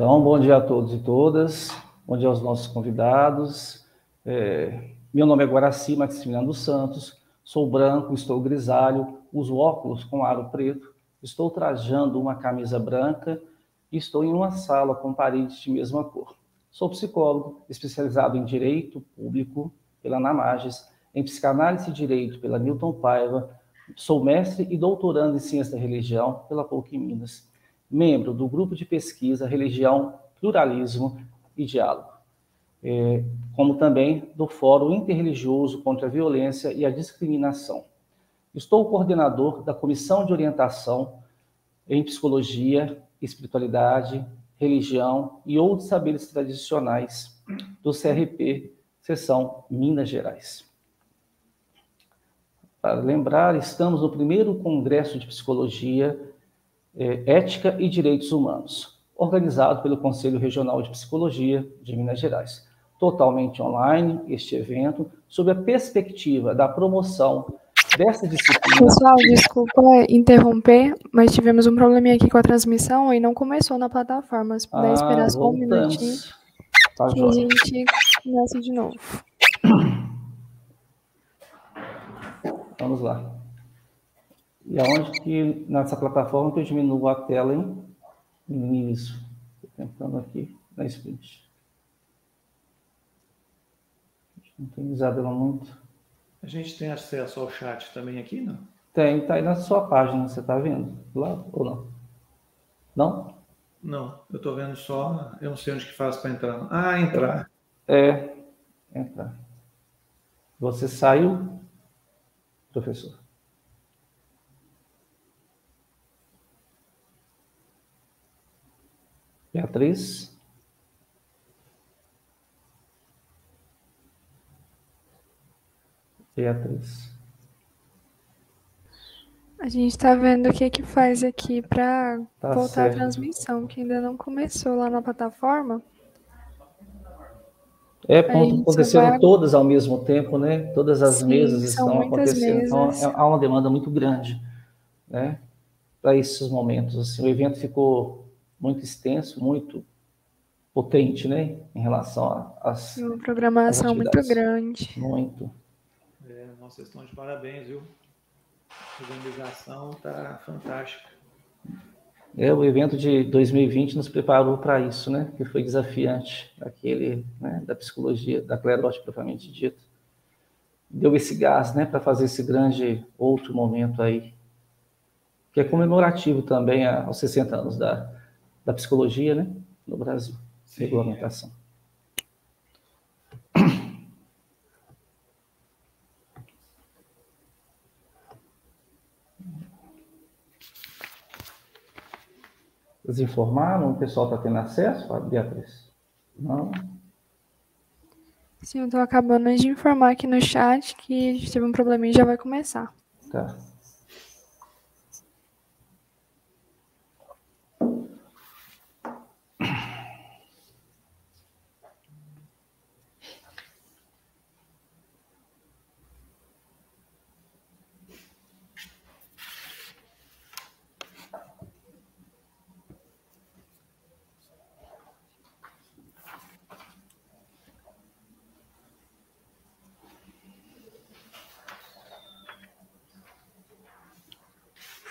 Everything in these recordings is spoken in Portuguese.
Então, bom dia a todos e todas, bom dia aos nossos convidados. Meu nome é Guaraci Maximiliano dos Santos, sou branco, estou grisalho, uso óculos com aro preto, estou trajando uma camisa branca e estou em uma sala com paredes de mesma cor. Sou psicólogo, especializado em Direito Público pela Namages, em Psicanálise e Direito pela Newton Paiva, sou mestre e doutorando em Ciência da Religião pela PUC Minas, membro do grupo de pesquisa Religião, Pluralismo e Diálogo, como também do Fórum Interreligioso contra a Violência e a Discriminação. Estou coordenador da Comissão de Orientação em Psicologia, Espiritualidade, Religião e outros saberes tradicionais do CRP, seção Minas Gerais. Para lembrar, estamos no primeiro Congresso de Psicologia, Ética e Direitos Humanos, organizado pelo Conselho Regional de Psicologia de Minas Gerais. Totalmente online, este evento, sob a perspectiva da promoção dessa disciplina. Pessoal, desculpa interromper, mas tivemos um probleminha aqui com a transmissão e não começou na plataforma. Se puder esperar só um minutinho, tá, que a gente começa de novo. Vamos lá. E aonde que nessa plataforma que eu diminuo a tela, hein? Isso. Estou tentando aqui na sprint. Não tenho usado ela muito. A gente tem acesso ao chat também aqui, não? Tem, tá aí na sua página, você está vendo? Lá ou não? Não? Não, eu estou vendo só, eu não sei onde que faz para entrar. Ah, entrar. Entrar. Você saiu, professor? Beatriz? Beatriz. A gente está vendo o que faz aqui para voltar certo. a transmissão, que ainda não começou lá na plataforma. Aconteceram todas ao mesmo tempo, né? Todas as mesas estão acontecendo. Mesas. Então, há uma demanda muito grande, né? Para esses momentos. Assim, o evento ficou muito extenso, muito potente, né? Em relação às uma programação muito grande. Muito. Nossa, vocês estão de parabéns, viu? A organização está fantástica. O evento de 2020 nos preparou para isso, né? Que foi desafiante, aquele, né, da psicologia, da cleróide propriamente dita. Deu esse gás, né, para fazer esse grande outro momento aí, que é comemorativo também aos 60 anos da psicologia, né, no Brasil. Sim, regulamentação. Vocês informaram? O pessoal está tendo acesso, Beatriz? Não? Sim, eu estou acabando de informar aqui no chat que a gente teve um probleminha e já vai começar. Tá.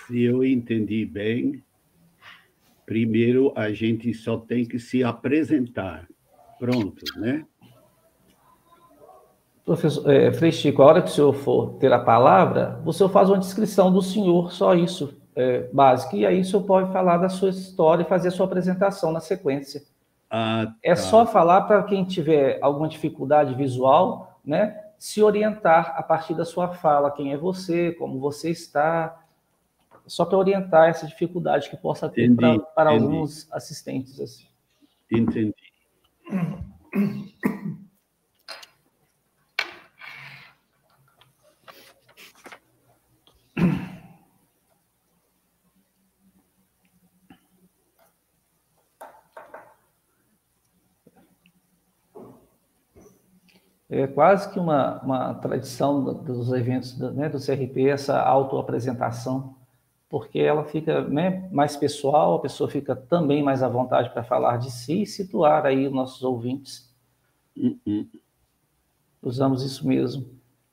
Se eu entendi bem, primeiro a gente só tem que se apresentar. Pronto, né? Professor Frei Chico, a hora que o senhor for ter a palavra, o senhor faz uma descrição do senhor, só isso, básico. E aí o senhor pode falar da sua história e fazer a sua apresentação na sequência. É só falar para quem tiver alguma dificuldade visual, né, se orientar a partir da sua fala, quem é você, como você está, só para orientar essa dificuldade que possa ter para alguns assistentes. Assim. Entendi. É quase que uma tradição dos eventos, né, do CRP, essa autoapresentação, porque ela fica, né, mais pessoal, a pessoa fica também mais à vontade para falar de si e situar aí os nossos ouvintes. Usamos isso mesmo.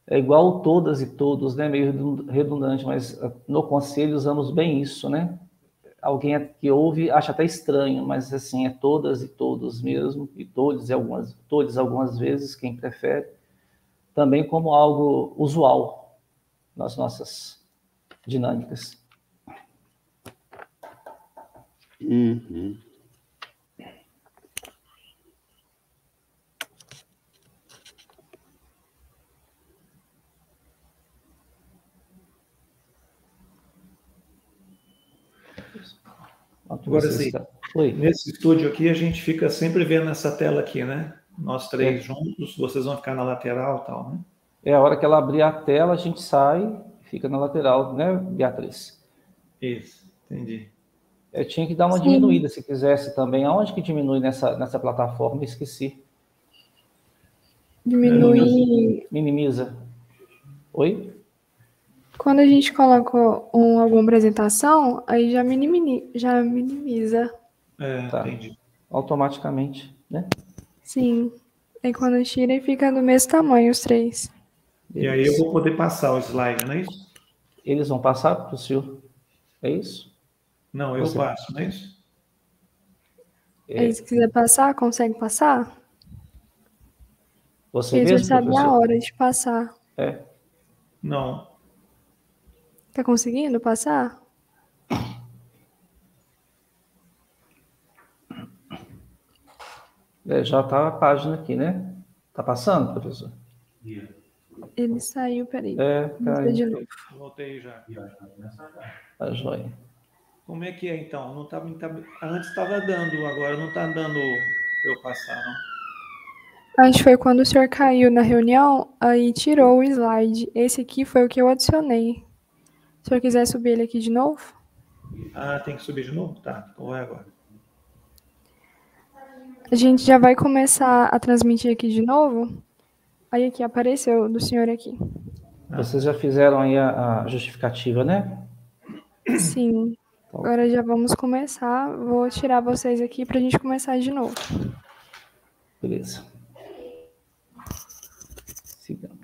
É igual todas e todos, né, meio redundante, mas no conselho usamos bem isso, né? Alguém que ouve acha até estranho, mas assim, é todas e todos mesmo, e todos algumas vezes, quem prefere, também como algo usual nas nossas dinâmicas. Uhum. Agora sim, nesse estúdio aqui a gente fica sempre vendo essa tela aqui, né? Nós três juntos, vocês vão ficar na lateral e tal, né? É a hora que ela abrir a tela, a gente sai e fica na lateral, né, Beatriz? Isso, entendi. Eu tinha que dar uma Sim. diminuída, se quisesse também. Aonde que diminui nessa plataforma? Eu esqueci. Diminuir. Minimiza. Oi? Quando a gente coloca alguma apresentação, aí já minimiza. Tá. Entendi. Automaticamente, né? Sim. Aí quando tira, e fica do mesmo tamanho os três. E aí eu vou poder passar o slide, não é isso? Eles vão passar para o senhor? É isso? Não, eu passo, não é isso? Aí se quiser passar, consegue passar? Você Aí você mesmo, sabe a professor? hora de passar. Não. Tá conseguindo passar? Já está a página aqui, né? Tá passando, professor? Ele saiu, peraí. Vou Caiu. de novo. Voltei já. Tá joia. Como é que é então? Não tá, antes estava dando, agora não está dando para eu passar, não. Acho que foi quando o senhor caiu na reunião, aí tirou o slide. Esse aqui foi o que eu adicionei. Se o senhor quiser subir ele aqui de novo? Ah, tem que subir de novo? Tá, então vai agora. A gente já vai começar a transmitir aqui de novo. Aí aqui apareceu do senhor aqui. Vocês já fizeram aí a justificativa, né? Sim. Agora já vamos começar. Vou tirar vocês aqui para a gente começar de novo. Beleza. Sigamos.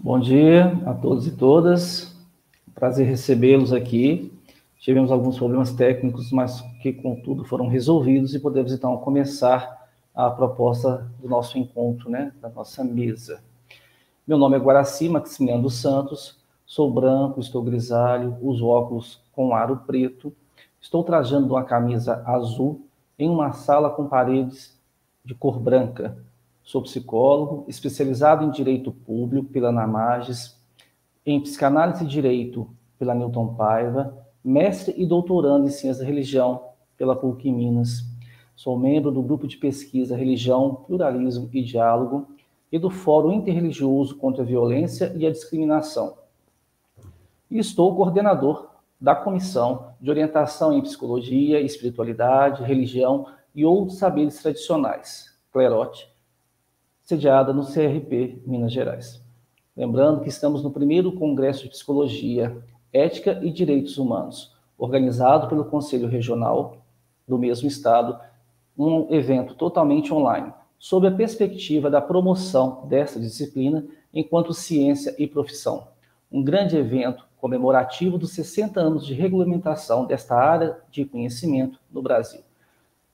Bom dia a todos e todas. Prazer recebê-los aqui. Tivemos alguns problemas técnicos, mas que, contudo, foram resolvidos e podemos, então, começar a proposta do nosso encontro, né, da nossa mesa. Meu nome é Guaraci Maximiano dos Santos, sou branco, estou grisalho, uso óculos com aro preto, estou trajando uma camisa azul em uma sala com paredes de cor branca. Sou psicólogo, especializado em Direito Público pela ANAMAGES, em Psicanálise e Direito pela Newton Paiva, mestre e doutorando em Ciências da Religião pela PUC Minas. Sou membro do Grupo de Pesquisa Religião, Pluralismo e Diálogo e do Fórum Interreligioso contra a Violência e a Discriminação. E estou coordenador da Comissão de Orientação em Psicologia, Espiritualidade, Religião e outros saberes tradicionais, CLEROT, sediada no CRP, Minas Gerais. Lembrando que estamos no primeiro Congresso de Psicologia, Ética e Direitos Humanos, organizado pelo Conselho Regional do mesmo estado, um evento totalmente online, sob a perspectiva da promoção dessa disciplina enquanto ciência e profissão. Um grande evento comemorativo dos 60 anos de regulamentação desta área de conhecimento no Brasil.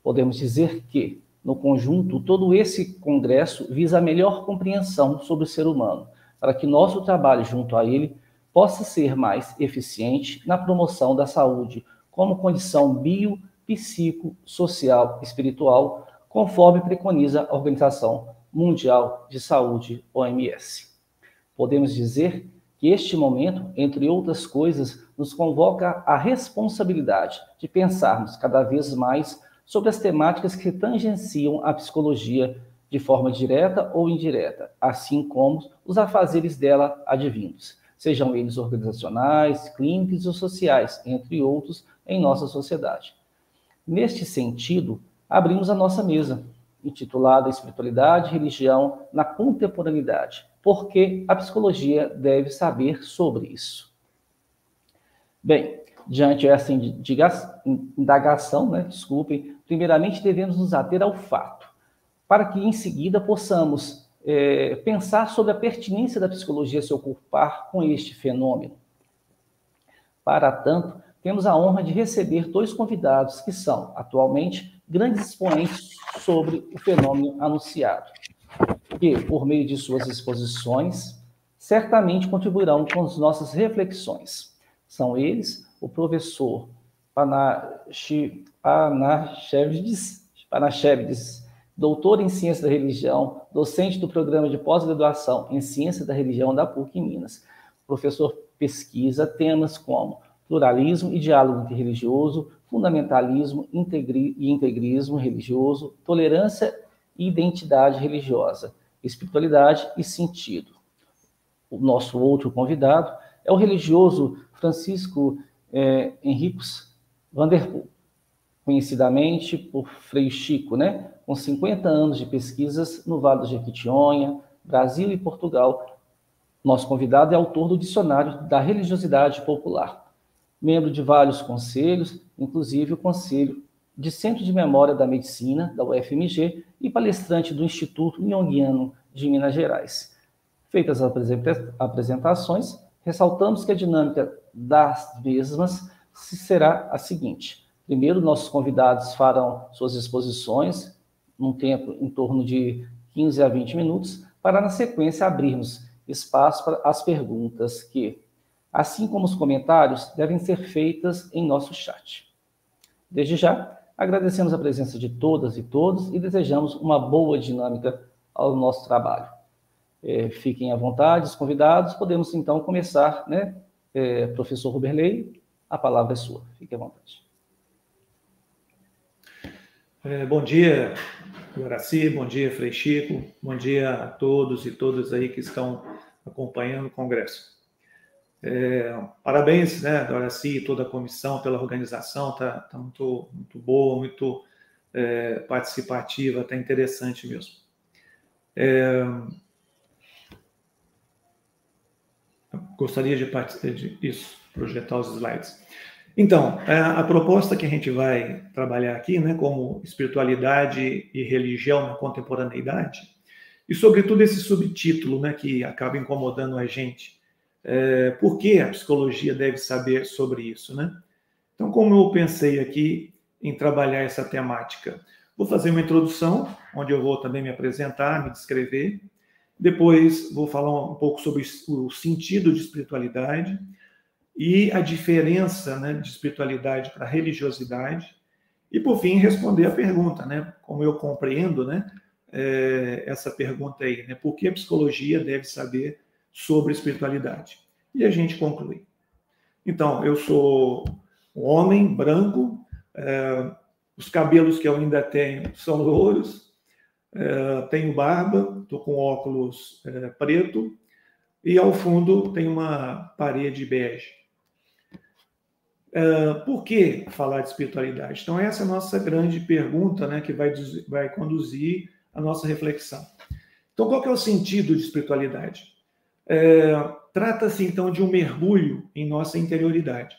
Podemos dizer que, no conjunto, todo esse congresso visa a melhor compreensão sobre o ser humano, para que nosso trabalho junto a ele possa ser mais eficiente na promoção da saúde como condição bio, psico, social e espiritual, conforme preconiza a Organização Mundial de Saúde, OMS. Podemos dizer que este momento, entre outras coisas, nos convoca à responsabilidade de pensarmos cada vez mais sobre as temáticas que tangenciam a psicologia de forma direta ou indireta, assim como os afazeres dela advindos, sejam eles organizacionais, clínicos ou sociais, entre outros, em nossa sociedade. Neste sentido, abrimos a nossa mesa, intitulada Espiritualidade e Religião na Contemporaneidade, porque a psicologia deve saber sobre isso. Bem, diante dessa indagação, primeiramente devemos nos ater ao fato, para que em seguida possamos pensar sobre a pertinência da psicologia se ocupar com este fenômeno. Para tanto, temos a honra de receber dois convidados que são, atualmente, grandes expoentes sobre o fenômeno anunciado, que, por meio de suas exposições, certamente contribuirão com as nossas reflexões. São eles o professor Panachevdes, doutor em Ciência da Religião, docente do Programa de Pós-Graduação em Ciência da Religião da PUC Minas. O professor pesquisa temas como pluralismo e diálogo interreligioso, fundamentalismo e integrismo religioso, tolerância e identidade religiosa, espiritualidade e sentido. O nosso outro convidado é o religioso Francisco Henriques Vanderpool, conhecidamente por Frei Chico, com 50 anos de pesquisas no Vale do Jequitinhonha, Brasil e Portugal. Nosso convidado é autor do Dicionário da Religiosidade Popular, membro de vários conselhos, inclusive o Conselho de Centro de Memória da Medicina, da UFMG, e palestrante do Instituto Jungiano de Minas Gerais. Feitas as apresentações, ressaltamos que a dinâmica das mesmas será a seguinte. Primeiro, nossos convidados farão suas exposições, num tempo em torno de 15 a 20 minutos, para, na sequência, abrirmos espaço para as perguntas que, assim como os comentários, devem ser feitas em nosso chat. Desde já, agradecemos a presença de todas e todos e desejamos uma boa dinâmica ao nosso trabalho. Fiquem à vontade, os convidados. Podemos, então, começar, professor Ruberley, a palavra é sua. Fique à vontade. Bom dia, Guaraci, bom dia, Frei Chico, bom dia a todos e todas aí que estão acompanhando o Congresso. Parabéns, Guaraci e toda a comissão pela organização, tá muito, muito boa, muito participativa, tá interessante mesmo. Gostaria de projetar os slides. Então, a proposta que a gente vai trabalhar aqui, como espiritualidade e religião na contemporaneidade, E, sobretudo, esse subtítulo, né, que acaba incomodando a gente. Por que a psicologia deve saber sobre isso, né? Então, como eu pensei aqui em trabalhar essa temática? Vou fazer uma introdução, onde eu vou também me apresentar, me descrever. Depois vou falar um pouco sobre o sentido de espiritualidade e a diferença, né, de espiritualidade para religiosidade. E, por fim, responder a pergunta, né? Como eu compreendo, né, essa pergunta aí, né? Por que a psicologia deve saber sobre espiritualidade? E a gente conclui. Então, eu sou um homem branco, os cabelos que eu ainda tenho são louros, tenho barba, estou com óculos preto, e ao fundo tem uma parede bege. Por que falar de espiritualidade? Então, essa é a nossa grande pergunta, né, que vai conduzir a nossa reflexão. Então, qual que é o sentido de espiritualidade? Trata-se, então, de um mergulho em nossa interioridade.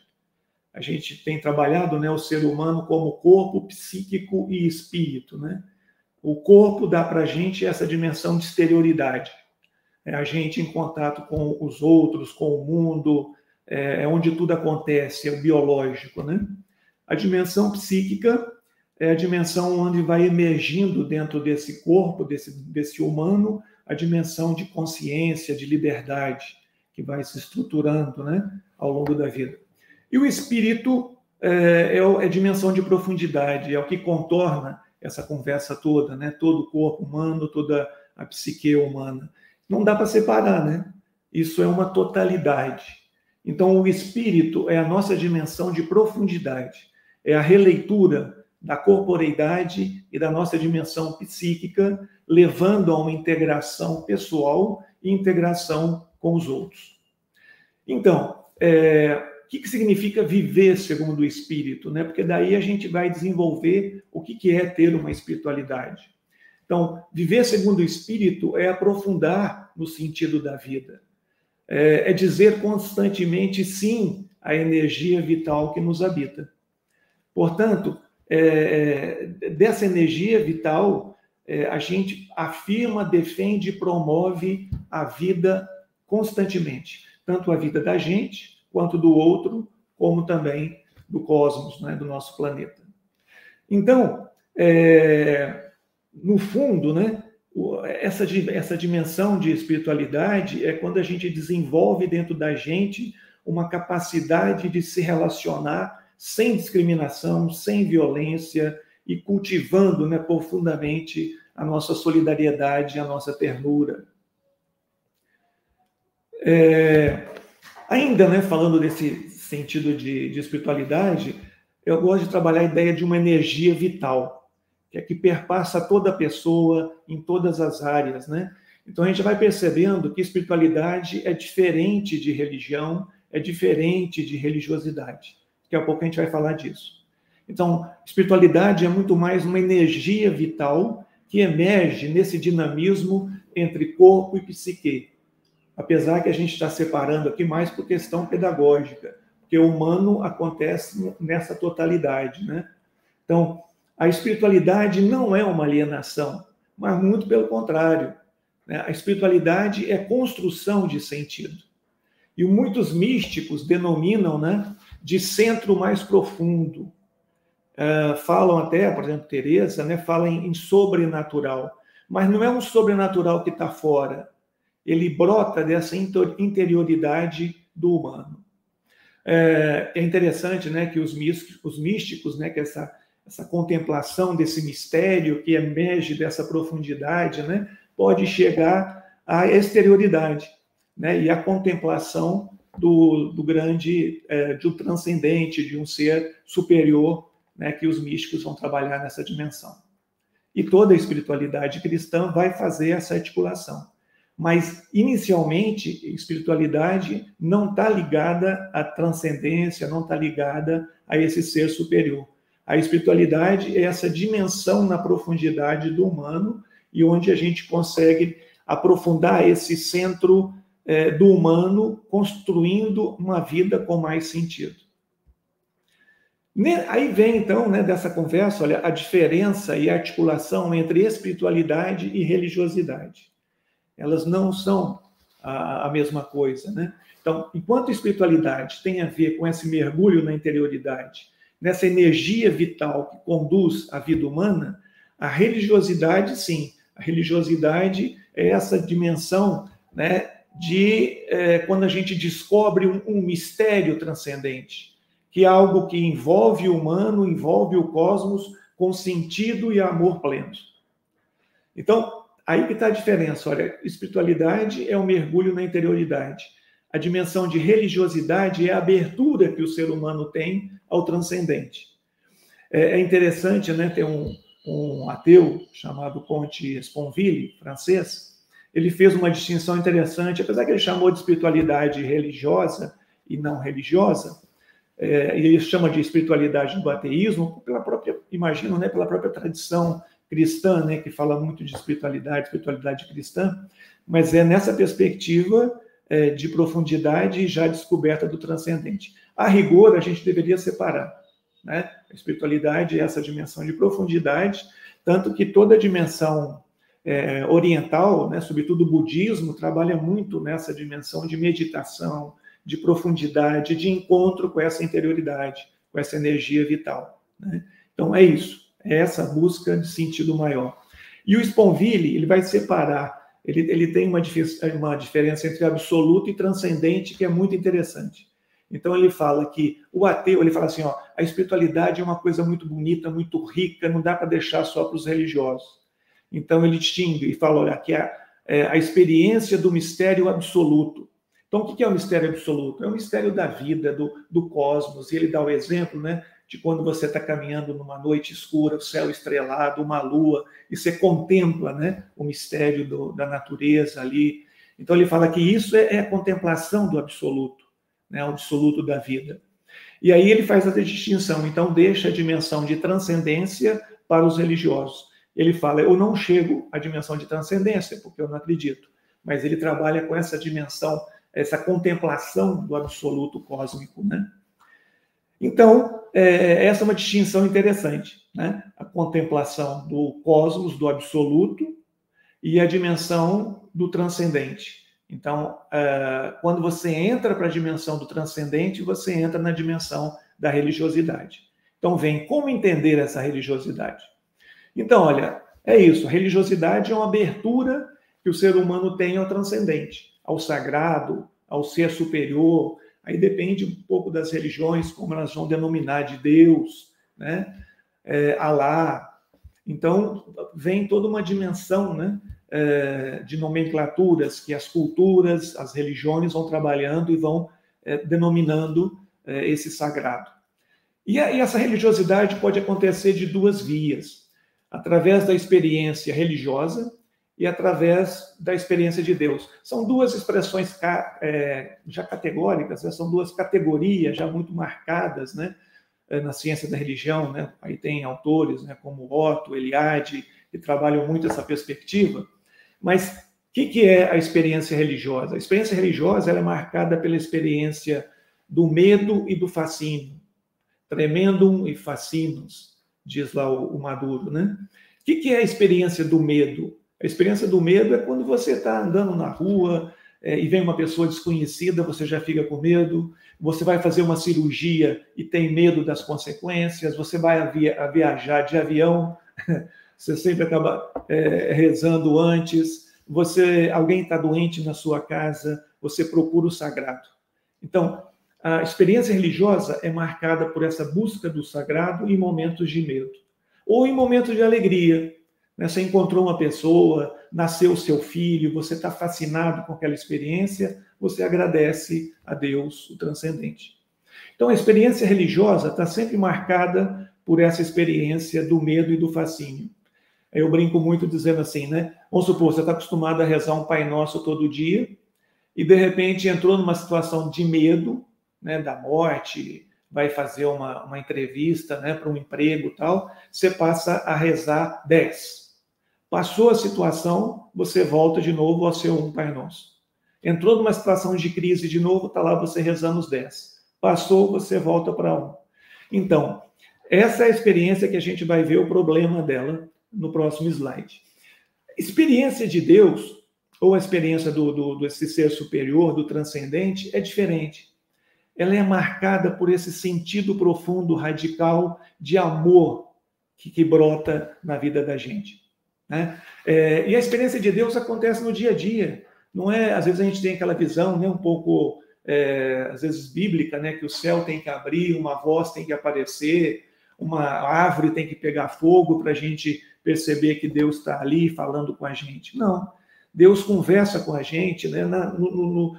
A gente tem trabalhado, né, o ser humano como corpo, psíquico e espírito, né? O corpo dá para a gente essa dimensão de exterioridade. É a gente em contato com os outros, com o mundo, onde tudo acontece, é o biológico, né? A dimensão psíquica é a dimensão onde vai emergindo dentro desse corpo, desse humano, a dimensão de consciência, de liberdade, que vai se estruturando, né, ao longo da vida. E o espírito é a dimensão de profundidade, é o que contorna essa conversa toda, né? Todo o corpo humano, toda a psique humana. Não dá para separar, né? Isso é uma totalidade. Então, o espírito é a nossa dimensão de profundidade, é a releitura da corporeidade e da nossa dimensão psíquica, levando a uma integração pessoal e integração com os outros. Então, o que significa viver segundo o Espírito, né? Porque daí a gente vai desenvolver o que é ter uma espiritualidade. Então, viver segundo o Espírito é aprofundar no sentido da vida. É dizer constantemente sim à energia vital que nos habita. Portanto, dessa energia vital, a gente afirma, defende e promove a vida constantemente. Tanto a vida da gente, quanto do outro, como também do cosmos, né, do nosso planeta. Então, no fundo, né, essa dimensão de espiritualidade é quando a gente desenvolve dentro da gente uma capacidade de se relacionar sem discriminação, sem violência e cultivando, né, profundamente a nossa solidariedade, a nossa ternura. Ainda, né, falando desse sentido de espiritualidade, eu gosto de trabalhar a ideia de uma energia vital, que perpassa toda a pessoa, em todas as áreas, né? Então, a gente vai percebendo que espiritualidade é diferente de religião, é diferente de religiosidade. Daqui a pouco a gente vai falar disso. Então, espiritualidade é muito mais uma energia vital que emerge nesse dinamismo entre corpo e psique. Apesar que a gente está separando aqui mais por questão pedagógica, porque o humano acontece nessa totalidade, né? Então, a espiritualidade não é uma alienação, mas muito pelo contrário, né? A espiritualidade é construção de sentido. E muitos místicos denominam, né, de centro mais profundo. Falam até, por exemplo, Teresa, né, fala em sobrenatural, mas não é um sobrenatural que está fora. Ele brota dessa interioridade do humano. É interessante, né, que os místicos, né, que essa contemplação desse mistério que emerge dessa profundidade, né, pode chegar à exterioridade, né, e à contemplação do grande, do transcendente, de um ser superior, né, que os místicos vão trabalhar nessa dimensão. E toda a espiritualidade cristã vai fazer essa articulação. Mas, inicialmente, a espiritualidade não está ligada à transcendência, não está ligada a esse ser superior. A espiritualidade é essa dimensão na profundidade do humano e onde a gente consegue aprofundar esse centro do humano, construindo uma vida com mais sentido. Aí vem, então, né, dessa conversa, olha, a diferença e a articulação entre espiritualidade e religiosidade. elas não são a mesma coisa, né? Então, enquanto a espiritualidade tem a ver com esse mergulho na interioridade, nessa energia vital que conduz a vida humana, a religiosidade, sim, a religiosidade é essa dimensão, né, de quando a gente descobre um mistério transcendente, que é algo que envolve o humano, envolve o cosmos com sentido e amor plenos. Então, aí que está a diferença. Olha, espiritualidade é um mergulho na interioridade. A dimensão de religiosidade é a abertura que o ser humano tem ao transcendente. É interessante, né, ter um ateu chamado Comte Sponville, francês. Ele fez uma distinção interessante, apesar que ele chamou de espiritualidade religiosa e não religiosa, e ele chama de espiritualidade do ateísmo, pela própria, imagino, né, pela própria tradição cristã, né, que fala muito de espiritualidade cristã, mas é nessa perspectiva de profundidade e já descoberta do transcendente. A rigor, a gente deveria separar, né? A espiritualidade é essa dimensão de profundidade, tanto que toda a dimensão oriental, né, sobretudo o budismo, trabalha muito nessa dimensão de meditação, de profundidade, de encontro com essa interioridade, com essa energia vital, né? Então, é isso. É essa busca de sentido maior. E o Sponville, ele vai separar, ele tem uma diferença entre absoluto e transcendente que é muito interessante. Então ele fala que o ateu, ele fala assim, ó, a espiritualidade é uma coisa muito bonita, muito rica, não dá para deixar só para os religiosos. Então ele distingue e fala, olha, que é a experiência do mistério absoluto. Então o que é o mistério absoluto? É o mistério da vida, do cosmos, e ele dá o exemplo, né, de quando você está caminhando numa noite escura, o céu estrelado, uma lua, e você contempla, né, o mistério da natureza ali. Então ele fala que isso é a contemplação do absoluto, né, o absoluto da vida. E aí ele faz essa distinção, então deixa a dimensão de transcendência para os religiosos. Ele fala, eu não chego à dimensão de transcendência, porque eu não acredito, mas ele trabalha com essa dimensão, essa contemplação do absoluto cósmico, né? Então, essa é uma distinção interessante, né? A contemplação do cosmos, do absoluto, e a dimensão do transcendente. Então, quando você entra para a dimensão do transcendente, você entra na dimensão da religiosidade. Então, vem como entender essa religiosidade. Então, olha, é isso. A religiosidade é uma abertura que o ser humano tem ao transcendente, ao sagrado, ao ser superior. Aí depende um pouco das religiões, como elas vão denominar de Deus, né? Alá. Então, vem toda uma dimensão, né, de nomenclaturas que as culturas, as religiões vão trabalhando e vão denominando esse sagrado. E essa religiosidade pode acontecer de duas vias, através da experiência religiosa e através da experiência de Deus. São duas expressões já categóricas, né? São duas categorias já muito marcadas, né, na ciência da religião, né? Aí tem autores, né, como Otto, Eliade, que trabalham muito essa perspectiva. Mas o que é a experiência religiosa? A experiência religiosa ela é marcada pela experiência do medo e do fascínio. Tremendum e fascinus, diz lá o Maduro, né? O que é a experiência do medo? A experiência do medo é quando você está andando na rua e vem uma pessoa desconhecida, você já fica com medo, você vai fazer uma cirurgia e tem medo das consequências, você vai viajar de avião, você sempre acaba rezando antes, alguém está doente na sua casa, você procura o sagrado. Então, a experiência religiosa é marcada por essa busca do sagrado em momentos de medo, ou em momentos de alegria. Você encontrou uma pessoa, nasceu seu filho, você está fascinado com aquela experiência, você agradece a Deus, o transcendente. Então, a experiência religiosa está sempre marcada por essa experiência do medo e do fascínio. Eu brinco muito dizendo assim, né? Vamos supor, você está acostumado a rezar um Pai Nosso todo dia e, de repente, entrou numa situação de medo, né, da morte, vai fazer uma entrevista, né, para um emprego e tal, você passa a rezar 10. Passou a situação, você volta de novo ao seu um Pai Nosso. Entrou numa situação de crise de novo, está lá você rezando os 10. Passou, você volta para 1. Então, essa é a experiência que a gente vai ver o problema dela no próximo slide. Experiência de Deus ou a experiência desse ser superior, do transcendente, é diferente. Ela é marcada por esse sentido profundo, radical, de amor que brota na vida da gente, né? E a experiência de Deus acontece no dia a dia. Não é, às vezes a gente tem aquela visão, né, um pouco, às vezes bíblica, né, que o céu tem que abrir, uma voz tem que aparecer, uma árvore tem que pegar fogo para a gente perceber que Deus está ali falando com a gente. Não. Deus conversa com a gente, né,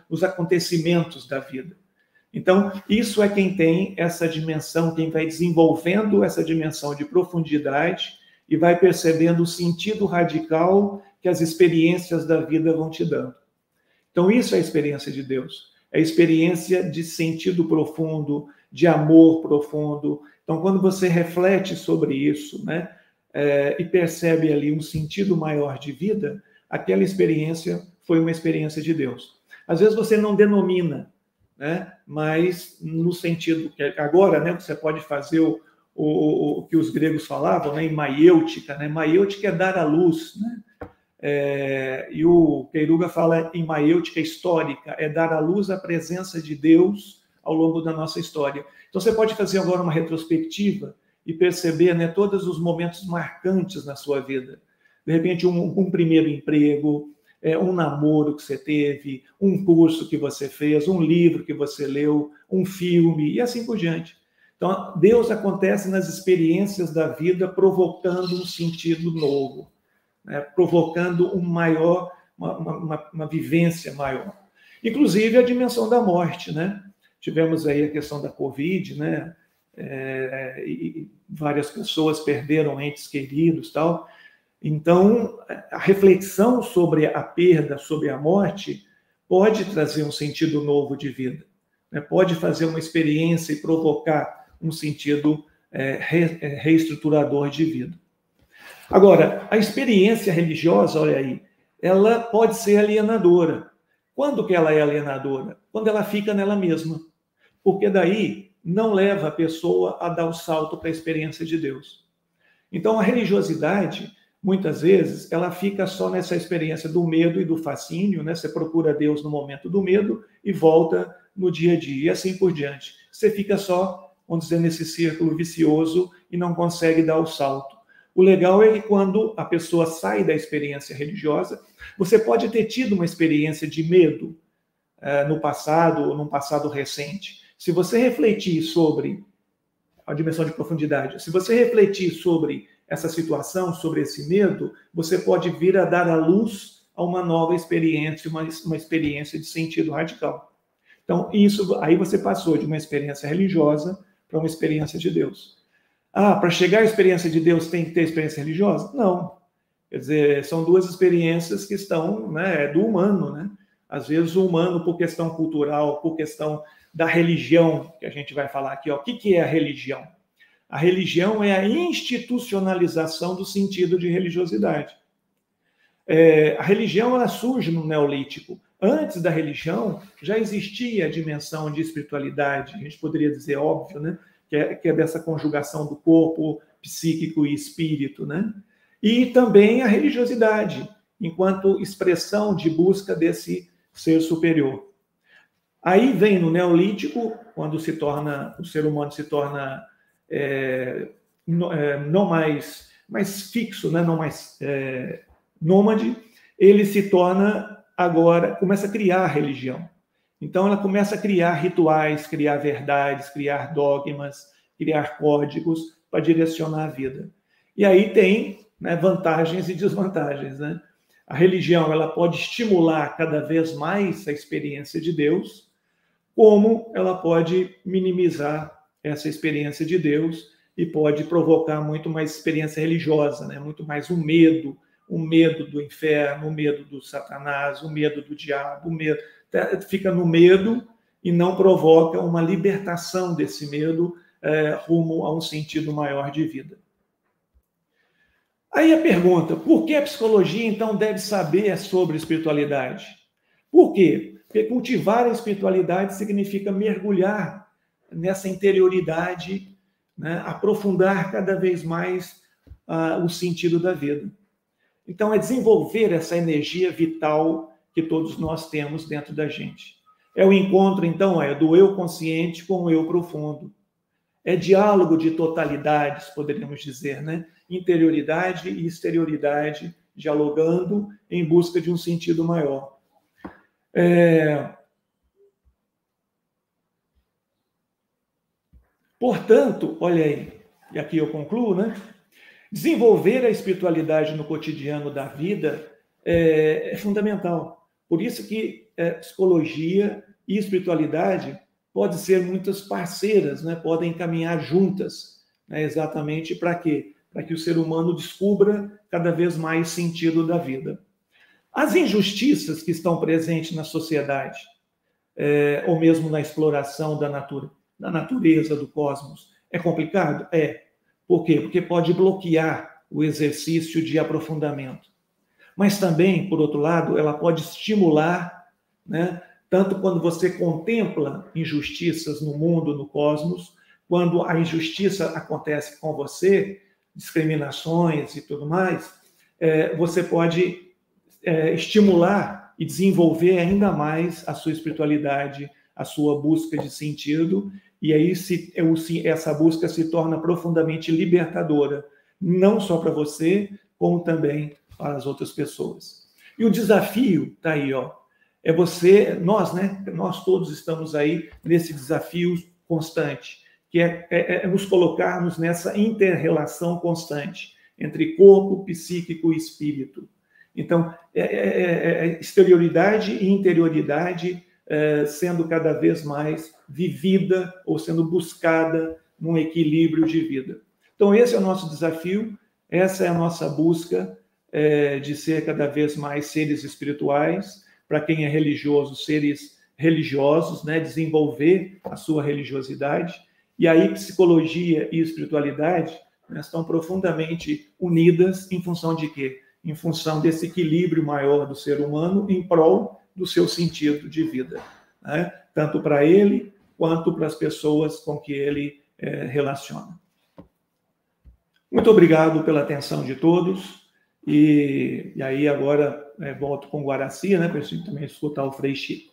nos acontecimentos da vida. Então, isso é quem tem essa dimensão, quem vai desenvolvendo essa dimensão de profundidade e vai percebendo o sentido radical que as experiências da vida vão te dando. Então, isso é a experiência de Deus. É a experiência de sentido profundo, de amor profundo. Então, quando você reflete sobre isso, né, e percebe ali um sentido maior de vida, aquela experiência foi uma experiência de Deus. Às vezes você não denomina, né, mas no sentido que agora, né, você pode fazer o que os gregos falavam, né, em maiêutica, né? Maiêutica é dar à luz, né? E o Queiruga fala em maiêutica histórica, é dar à luz a presença de Deus ao longo da nossa história. Então você pode fazer agora uma retrospectiva e perceber, né, todos os momentos marcantes na sua vida. De repente, um primeiro emprego, um namoro que você teve, um curso que você fez, um livro que você leu, um filme, e assim por diante. Então, Deus acontece nas experiências da vida, provocando um sentido novo, né? Provocando uma vivência maior. Inclusive a dimensão da morte, né? Tivemos aí a questão da Covid, né? E várias pessoas perderam entes queridos, tal. Então, a reflexão sobre a perda, sobre a morte, pode trazer um sentido novo de vida, né? Pode fazer uma experiência e provocar um sentido reestruturador de vida. Agora, a experiência religiosa, olha aí, ela pode ser alienadora. Quando que ela é alienadora? Quando ela fica nela mesma. Porque daí não leva a pessoa a dar o salto para a experiência de Deus. Então, a religiosidade, muitas vezes, ela fica só nessa experiência do medo e do fascínio, né? Você procura Deus no momento do medo e volta no dia a dia, e assim por diante. Você fica só, vamos dizer, nesse círculo vicioso e não consegue dar o salto. O legal é que quando a pessoa sai da experiência religiosa, você pode ter tido uma experiência de medo no passado ou num passado recente. Se você refletir sobre a dimensão de profundidade, se você refletir sobre essa situação, sobre esse medo, você pode vir a dar à luz a uma nova experiência, uma experiência de sentido radical. Então, isso aí você passou de uma experiência religiosa para uma experiência de Deus. Para chegar à experiência de Deus tem que ter experiência religiosa? Não. Quer dizer, são duas experiências que estão, né, do humano, né? Às vezes o humano, por questão cultural, por questão da religião, que a gente vai falar aqui, ó. O que é a religião? A religião é a institucionalização do sentido de religiosidade. A religião, ela surge no Neolítico. Antes da religião, já existia a dimensão de espiritualidade, a gente poderia dizer, óbvio, né? Que é dessa conjugação do corpo, psíquico e espírito, né? E também a religiosidade, enquanto expressão de busca desse ser superior. Aí vem no Neolítico, quando o ser humano se torna não mais fixo, né? Não mais nômade, ele se torna agora, começa a criar a religião. Então, ela começa a criar rituais, criar verdades, criar dogmas, criar códigos para direcionar a vida. E aí tem, né, vantagens e desvantagens, né? A religião, ela pode estimular cada vez mais a experiência de Deus, como ela pode minimizar essa experiência de Deus e pode provocar muito mais experiência religiosa, né? Muito mais o medo do inferno, o medo do Satanás, o medo do diabo, o medo... Fica no medo e não provoca uma libertação desse medo rumo a um sentido maior de vida. Aí a pergunta, por que a psicologia, então, deve saber sobre espiritualidade? Por quê? Porque cultivar a espiritualidade significa mergulhar nessa interioridade, né? Aprofundar cada vez mais o sentido da vida. Então, é desenvolver essa energia vital que todos nós temos dentro da gente. É o encontro, então, do eu consciente com o eu profundo. É diálogo de totalidades, poderíamos dizer, né? Interioridade e exterioridade dialogando em busca de um sentido maior. Portanto, olha aí, e aqui eu concluo, né? Desenvolver a espiritualidade no cotidiano da vida é fundamental. Por isso que psicologia e espiritualidade podem ser muitas parceiras, né? Podem caminhar juntas, né? Exatamente para quê? Para que o ser humano descubra cada vez mais sentido da vida. As injustiças que estão presentes na sociedade, ou mesmo na exploração da natureza, do cosmos, é complicado? É. Por quê? Porque pode bloquear o exercício de aprofundamento. Mas também, por outro lado, ela pode estimular, né? Tanto quando você contempla injustiças no mundo, no cosmos, quando a injustiça acontece com você, discriminações e tudo mais, você pode estimular e desenvolver ainda mais a sua espiritualidade, a sua busca de sentido, e aí essa busca se torna profundamente libertadora, não só para você, como também para as outras pessoas. E o desafio está aí, ó, é nós, né? Nós todos estamos aí nesse desafio constante, que é nos colocarmos nessa inter-relação constante entre corpo, psíquico e espírito. Então, exterioridade e interioridade sendo cada vez mais vivida ou sendo buscada num equilíbrio de vida. Então, esse é o nosso desafio, essa é a nossa busca de ser cada vez mais seres espirituais, para quem é religioso, seres religiosos, né? Desenvolver a sua religiosidade. E aí, psicologia e espiritualidade, né, estão profundamente unidas em função de quê? Em função desse equilíbrio maior do ser humano em prol do seu sentido de vida, né? Tanto para ele quanto para as pessoas com que ele relaciona. Muito obrigado pela atenção de todos. E aí agora volto com Guaraci, né, para a gente também escutar o Frei Chico.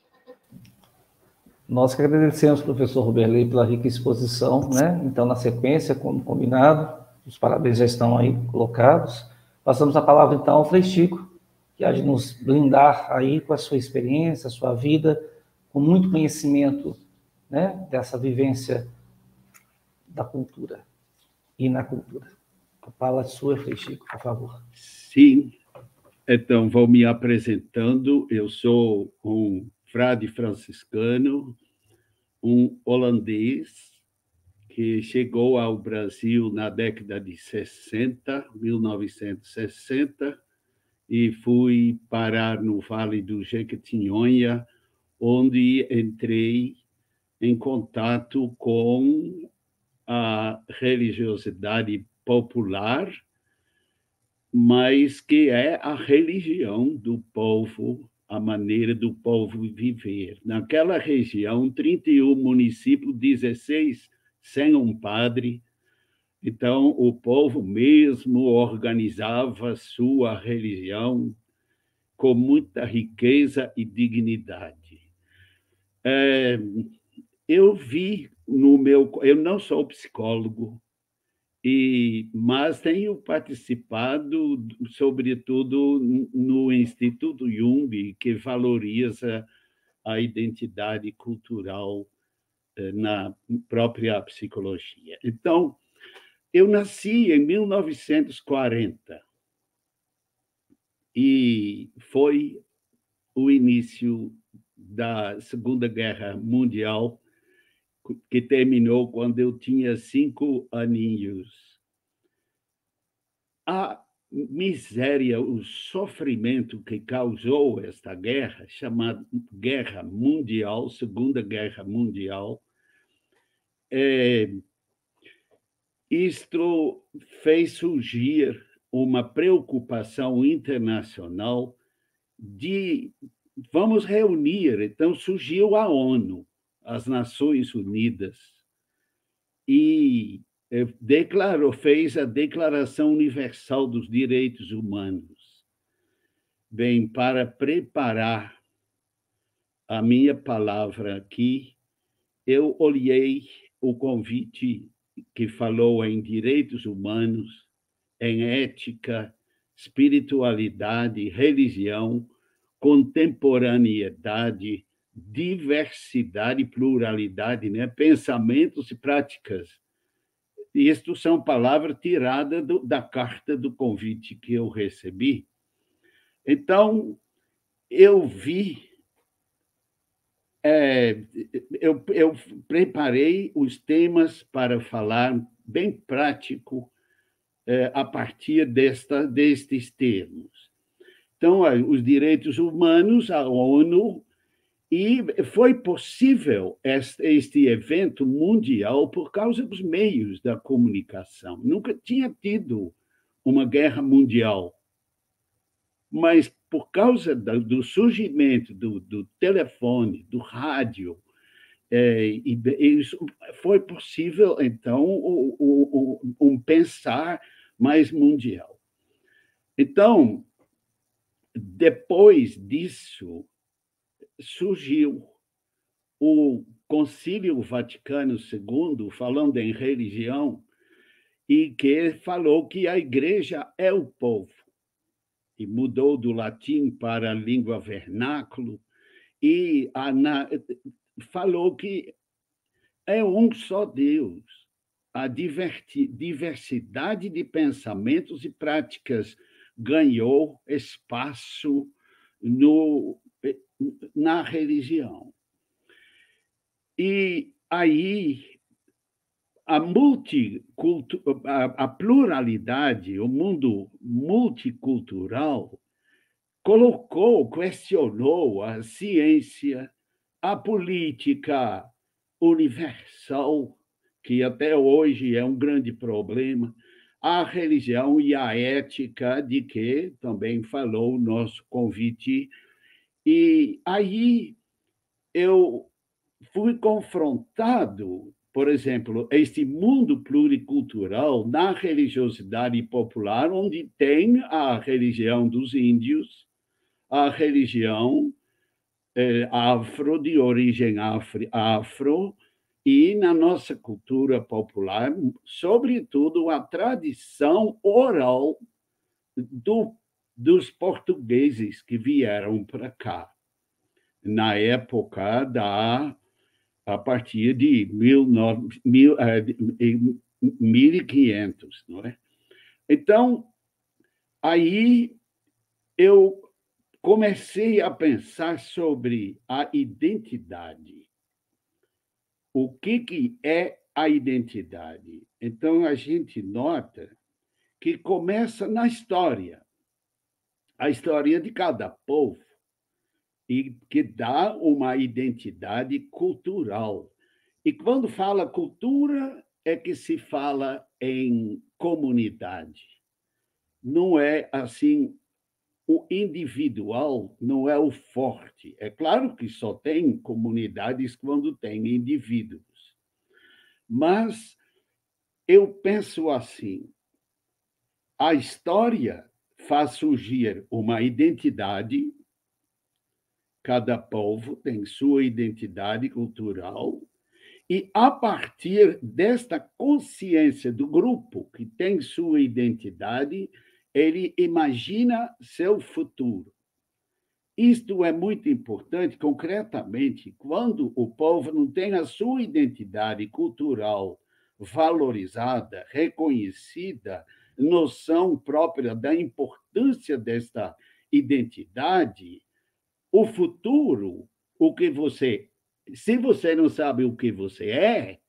Nós que agradecemos, professor Roberley, pela rica exposição, né? Então, na sequência, como combinado, os parabéns já estão aí colocados. Passamos a palavra, então, ao Frei Chico, que há de nos brindar aí com a sua experiência, a sua vida, com muito conhecimento, né, dessa vivência da cultura e na cultura. A palavra é sua, Frei Chico, por favor. Sim, então vou me apresentando. Eu sou um frade franciscano, um holandês que chegou ao Brasil na década de 1960, e fui parar no Vale do Jequitinhonha, onde entrei em contato com a religiosidade popular, mas que é a religião do povo, a maneira do povo viver. Naquela região, 31 municípios, 16 sem um padre. Então, o povo mesmo organizava sua religião com muita riqueza e dignidade. Eu vi eu não sou psicólogo, mas tenho participado, sobretudo, no Instituto Jung, que valoriza a identidade cultural na própria psicologia. Então, eu nasci em 1940 e foi o início da Segunda Guerra Mundial, que terminou quando eu tinha 5 aninhos. A miséria, o sofrimento que causou esta guerra, chamada Guerra Mundial, Segunda Guerra Mundial, isto fez surgir uma preocupação internacional de vamos reunir. Então surgiu a ONU, as Nações Unidas, e fez a Declaração Universal dos Direitos Humanos. Bem, para preparar a minha palavra aqui, eu olhei o convite que falou em direitos humanos, em ética, espiritualidade, religião, contemporaneidade, diversidade e pluralidade, né? Pensamentos e práticas. E isto são palavras tiradas da carta do convite que eu recebi. Então, eu preparei os temas para falar bem prático a partir destes termos. Então, os direitos humanos, a ONU, e foi possível este evento mundial por causa dos meios da comunicação. Nunca tinha tido uma guerra mundial, mas por causa do surgimento do telefone, do rádio, isso foi possível, então, um pensar mais mundial. Então, depois disso, surgiu o Concílio Vaticano II, falando em religião, e que falou que a igreja é o povo, e mudou do latim para a língua vernáculo, e falou que é um só Deus. A diversidade de pensamentos e práticas ganhou espaço na religião. E aí a pluralidade, o mundo multicultural, questionou a ciência, a política universal, que até hoje é um grande problema, a religião e a ética, de que também falou o nosso convite. E aí eu fui confrontado, por exemplo, este mundo pluricultural na religiosidade popular, onde tem a religião dos índios, a religião afro, de origem afro, e na nossa cultura popular, sobretudo, a tradição oral dos portugueses que vieram para cá, na época a partir de 1500, não é? Então, aí eu comecei a pensar sobre a identidade. O que é a identidade? Então, a gente nota que começa na história, a história de cada povo, e que dá uma identidade cultural. E quando fala cultura, é que se fala em comunidade. Não é assim, o individual não é o forte. É claro que só tem comunidades quando tem indivíduos. Mas eu penso assim, a história faz surgir uma identidade. Cada povo tem sua identidade cultural, e a partir desta consciência do grupo que tem sua identidade, ele imagina seu futuro. Isto é muito importante, concretamente, quando o povo não tem a sua identidade cultural valorizada, reconhecida, noção própria da importância desta identidade. O futuro, se você não sabe o que você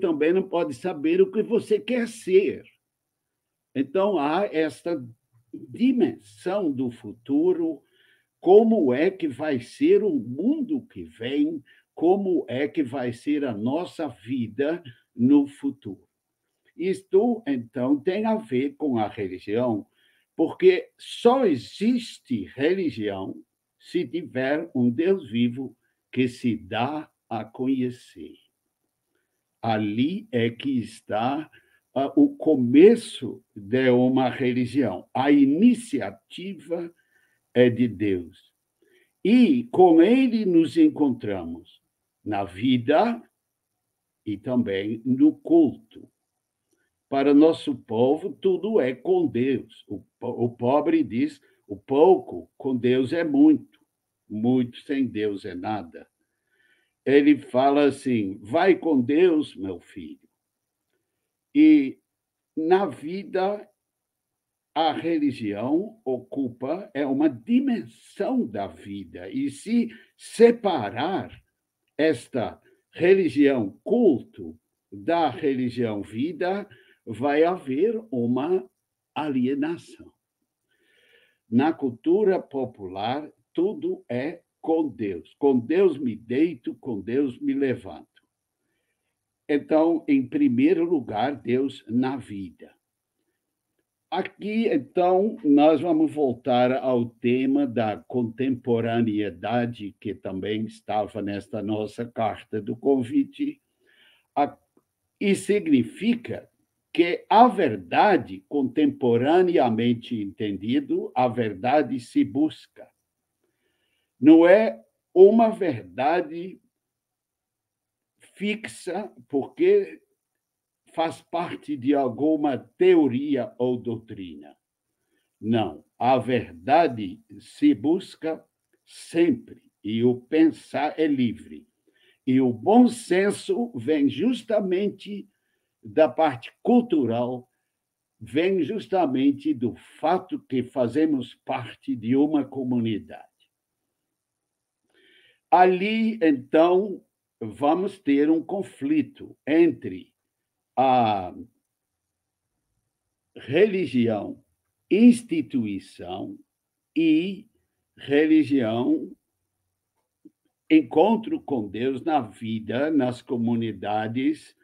também não pode saber o que você quer ser. Então, há esta dimensão do futuro, como é que vai ser o mundo que vem, como é que vai ser a nossa vida no futuro. Isto, então, tem a ver com a religião, porque só existe religião se tiver um Deus vivo que se dá a conhecer. Ali é que está o começo de uma religião, a iniciativa é de Deus. E com ele nos encontramos na vida e também no culto. Para nosso povo, tudo é com Deus. O pobre diz, o pouco com Deus é muito, muito sem Deus é nada. Ele fala assim, vai com Deus, meu filho. E na vida, a religião é uma dimensão da vida. E se separar esta religião culto da religião vida, vai haver uma alienação. Na cultura popular, tudo é com Deus. Com Deus me deito, com Deus me levanto. Então, em primeiro lugar, Deus na vida. Aqui, então, nós vamos voltar ao tema da contemporaneidade, que também estava nesta nossa carta do convite, e significa que a verdade, contemporaneamente entendido, a verdade se busca. Não é uma verdade fixa, porque faz parte de alguma teoria ou doutrina. Não, a verdade se busca sempre, e o pensar é livre. E o bom senso vem justamente da parte cultural, vem justamente do fato que fazemos parte de uma comunidade. Ali, então, vamos ter um conflito entre a religião, instituição, e religião, encontro com Deus na vida, nas comunidades,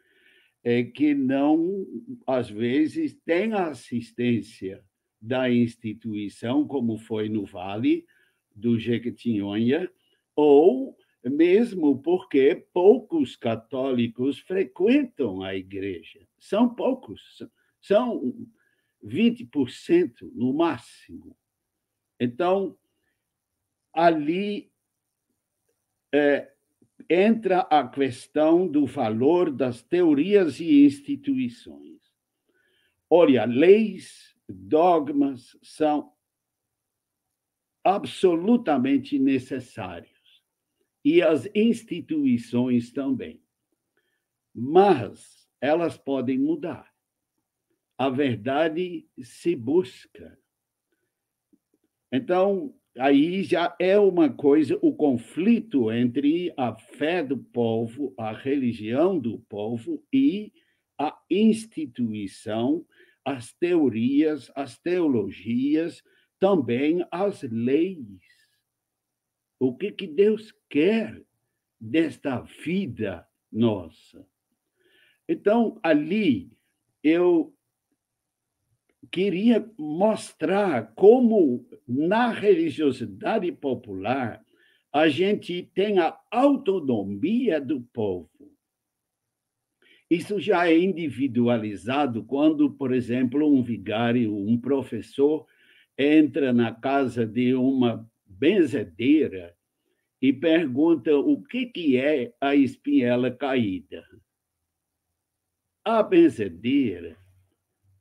que não, às vezes, têm a assistência da instituição, como foi no Vale do Jequitinhonha, ou mesmo porque poucos católicos frequentam a igreja. São poucos, são 20% no máximo. Então, ali entra a questão do valor das teorias e instituições. Olha, leis, dogmas são absolutamente necessários, e as instituições também. Mas elas podem mudar. A verdade se busca. Então, aí já é uma coisa, o conflito entre a fé do povo, a religião do povo e a instituição, as teorias, as teologias, também as leis. O que Deus quer desta vida nossa? Então, ali, eu queria mostrar como, na religiosidade popular, a gente tem a autonomia do povo. Isso já é individualizado quando, por exemplo, um vigário, um professor, entra na casa de uma benzedeira e pergunta o que é a espinhela caída. A benzedeira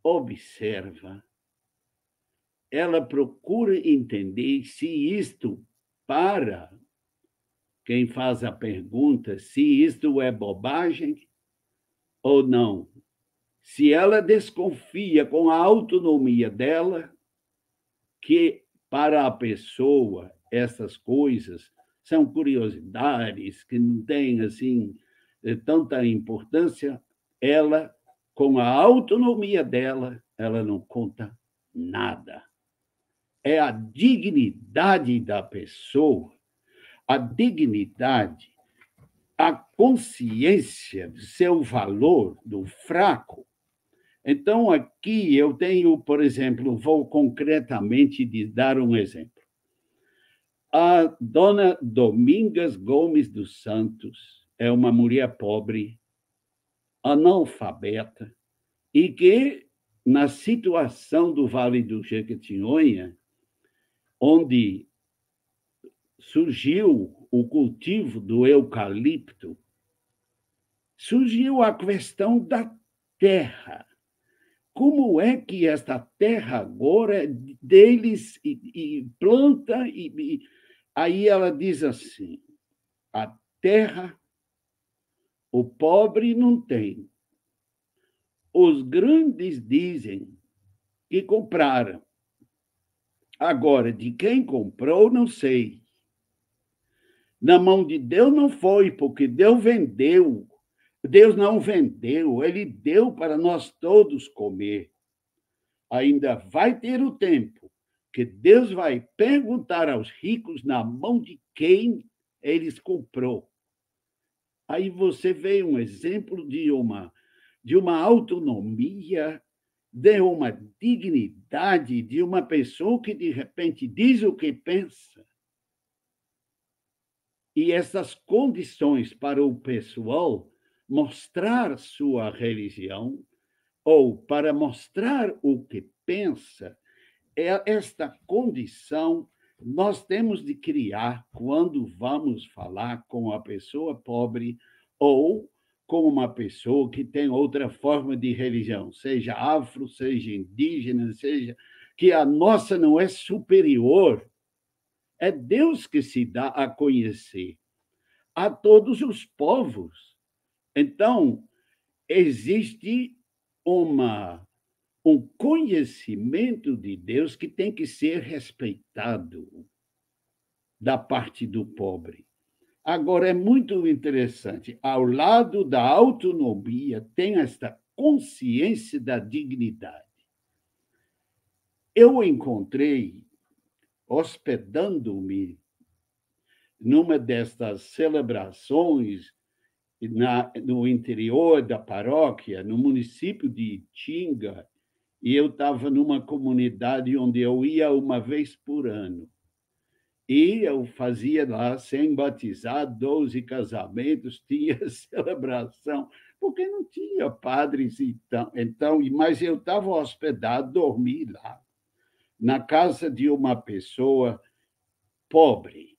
observa, ela procura entender se isto, para quem faz a pergunta, se isto é bobagem ou não. Se ela desconfia com a autonomia dela, que para a pessoa essas coisas são curiosidades que não têm assim tanta importância, ela, com a autonomia dela, ela não conta nada. É a dignidade da pessoa, a dignidade, a consciência do seu valor, do fraco. Então, aqui eu tenho, por exemplo, vou concretamente dar um exemplo. A dona Domingas Gomes dos Santos é uma mulher pobre, analfabeta, e que, na situação do Vale do Jequitinhonha, onde surgiu o cultivo do eucalipto, surgiu a questão da terra. Como é que esta terra agora é deles e planta? Aí ela diz assim, a terra, o pobre não tem. Os grandes dizem que compraram. Agora, de quem comprou, não sei. Na mão de Deus não foi, porque Deus vendeu. Deus não vendeu, ele deu para nós todos comer. Ainda vai ter o tempo que Deus vai perguntar aos ricos na mão de quem eles comprou. Aí você vê um exemplo de uma autonomia, de uma dignidade de uma pessoa que, de repente, diz o que pensa. E essas condições para o pessoal mostrar sua religião ou para mostrar o que pensa, esta condição nós temos de criar quando vamos falar com a pessoa pobre ou com uma pessoa que tem outra forma de religião, seja afro, seja indígena, seja que a nossa não é superior. É Deus que se dá a conhecer a todos os povos. Então, existe um conhecimento de Deus que tem que ser respeitado da parte do pobre. Agora, é muito interessante, ao lado da autonomia, tem esta consciência da dignidade. Eu encontrei, hospedando-me numa destas celebrações no interior da paróquia, no município de Itinga, e eu estava numa comunidade onde eu ia uma vez por ano. E eu fazia lá, sem batizar, 12 casamentos, tinha celebração, porque não tinha padres, mas eu estava hospedado, dormi lá, na casa de uma pessoa pobre.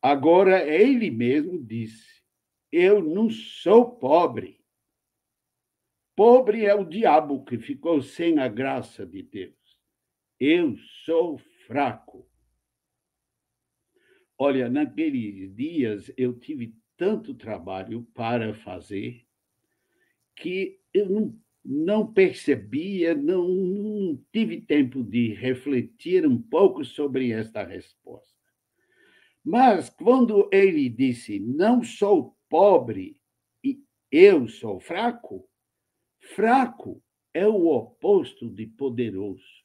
Agora, ele mesmo disse, eu não sou pobre. Pobre é o diabo que ficou sem a graça de Deus. Eu sou fraco. Olha, naqueles dias eu tive tanto trabalho para fazer que eu não percebia, não tive tempo de refletir um pouco sobre esta resposta. Mas quando ele disse, não sou pobre e eu sou fraco, fraco é o oposto de poderoso.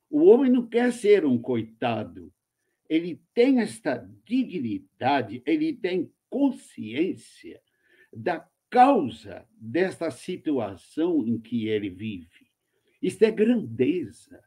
O homem não quer ser um coitado. Ele tem esta dignidade, ele tem consciência da causa desta situação em que ele vive. Isto é grandeza,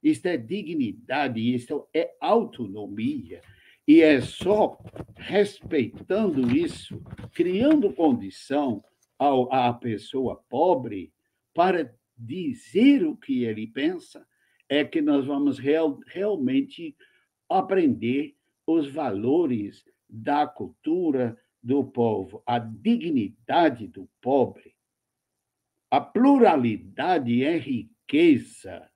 isto é dignidade, isto é autonomia. E é só respeitando isso, criando condição à pessoa pobre para dizer o que ele pensa, é que nós vamos realmente aprender os valores da cultura do povo, a dignidade do pobre. A pluralidade é riqueza.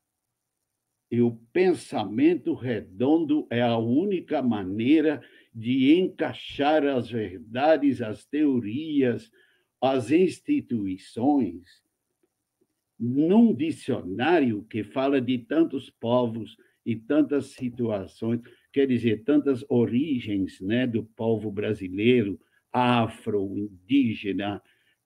E o pensamento redondo é a única maneira de encaixar as verdades, as teorias, as instituições num dicionário que fala de tantos povos e tantas situações, quer dizer, tantas origens, né, do povo brasileiro, afro, indígena,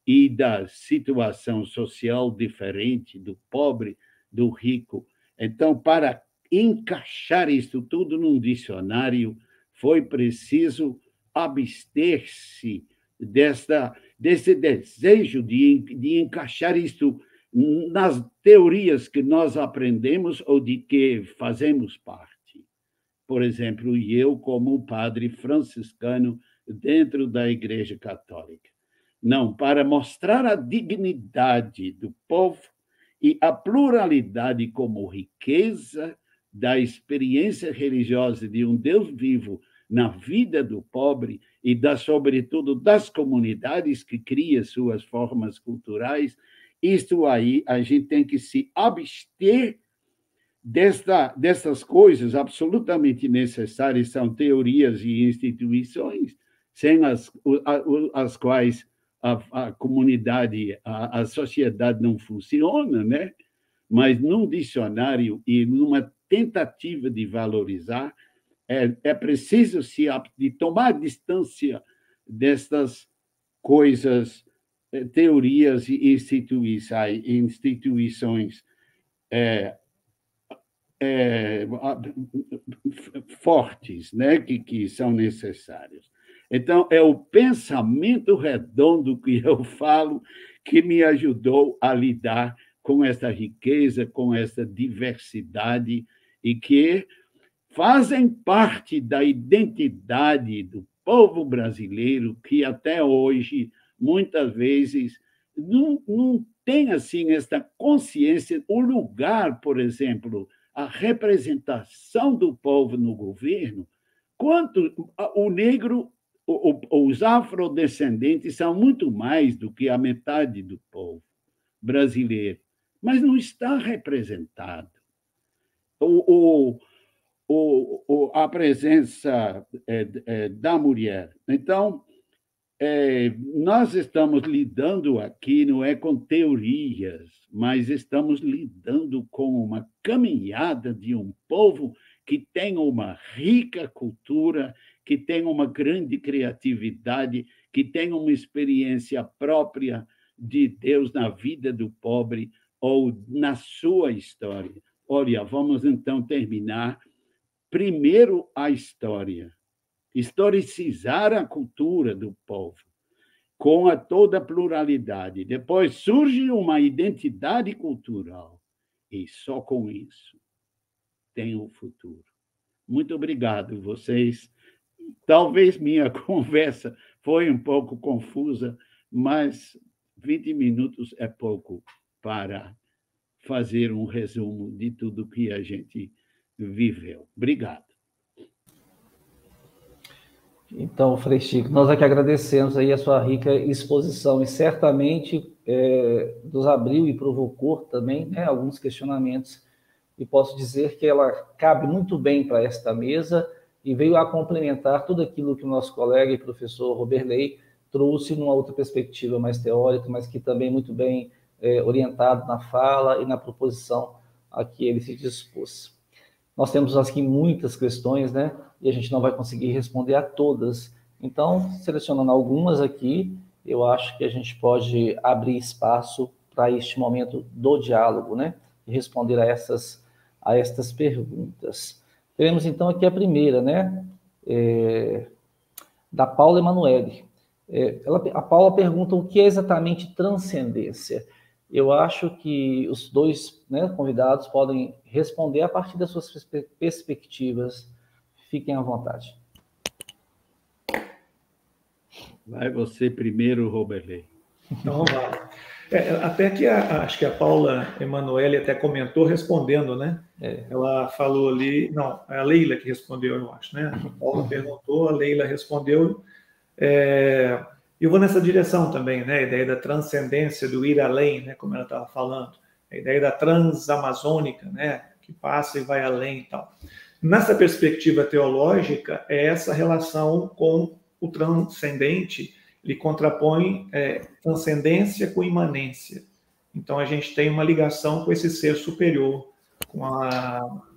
e da situação social diferente do pobre, do rico. Então, para encaixar isso tudo num dicionário, foi preciso abster-se desse desejo de encaixar isto nas teorias que nós aprendemos ou de que fazemos parte. Por exemplo, eu como padre franciscano dentro da Igreja Católica. Não, para mostrar a dignidade do povo, e a pluralidade como riqueza da experiência religiosa de um Deus vivo na vida do pobre e, sobretudo, das comunidades que criam suas formas culturais, isto aí a gente tem que se abster dessas coisas absolutamente necessárias, são teorias e instituições, sem as quais a comunidade, a sociedade não funciona, né? Mas num dicionário e numa tentativa de valorizar, é preciso de tomar distância dessas coisas, teorias e instituições fortes, né, que são necessários. Então, é o pensamento redondo que eu falo que me ajudou a lidar com essa riqueza, com essa diversidade, e que fazem parte da identidade do povo brasileiro, que até hoje, muitas vezes, não tem assim esta consciência, o lugar, por exemplo, a representação do povo no governo, quanto o negro, os afrodescendentes são muito mais do que a metade do povo brasileiro, mas não está representado. A presença da mulher. Então, nós estamos lidando aqui, não é com teorias, mas estamos lidando com uma caminhada de um povo que tem uma rica cultura, que tem uma grande criatividade, que tem uma experiência própria de Deus na vida do pobre ou na sua história. Olha, vamos então terminar primeiro a história, historicizar a cultura do povo com toda a pluralidade. Depois surge uma identidade cultural e só com isso tem o futuro. Muito obrigado, vocês. Talvez minha conversa foi um pouco confusa, mas 20 minutos é pouco para fazer um resumo de tudo que a gente viveu. Obrigado. Então, Frei Chico, nós aqui agradecemos aí a sua rica exposição e certamente nos abriu e provocou também, né, alguns questionamentos, e posso dizer que ela cabe muito bem para esta mesa e veio a complementar tudo aquilo que o nosso colega e professor Roberley trouxe numa outra perspectiva mais teórica, mas que também muito bem orientado na fala e na proposição a que ele se dispôs. Nós temos aqui muitas questões, né? E a gente não vai conseguir responder a todas. Então, selecionando algumas aqui, eu acho que a gente pode abrir espaço para este momento do diálogo, né? E responder a estas perguntas. Teremos, então, aqui a primeira, né? Da Paula Emanuele. A Paula pergunta o que é exatamente transcendência. Eu acho que os dois, né, convidados podem responder a partir das suas perspectivas. Fiquem à vontade. Vai você primeiro, Roberley. Então, vai. Até que acho que a Paula Emanuele até comentou respondendo, né? Ela falou ali, não, é a Leila que respondeu, eu acho, né? A Paula perguntou, a Leila respondeu. Eu vou nessa direção também, né? A ideia da transcendência, do ir além, né? Como ela estava falando. A ideia da transamazônica, né? Que passa e vai além e tal. Nessa perspectiva teológica, é essa relação com o transcendente, ele contrapõe transcendência com imanência. Então, a gente tem uma ligação com esse ser superior, com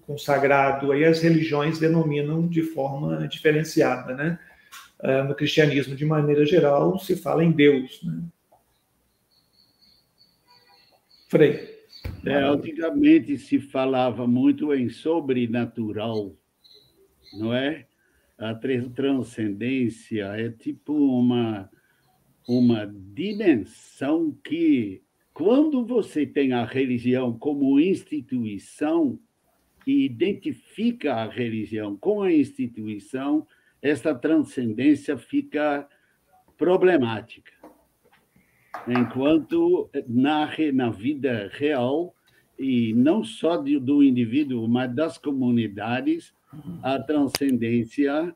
o sagrado. Aí as religiões denominam de forma diferenciada, né? No cristianismo, de maneira geral, se fala em Deus, né? Frei. Antigamente se falava muito em sobrenatural, não é? A transcendência é tipo uma dimensão que, quando você tem a religião como instituição e identifica a religião com a instituição, essa transcendência fica problemática. Enquanto na vida real e não só do indivíduo, mas das comunidades, a transcendência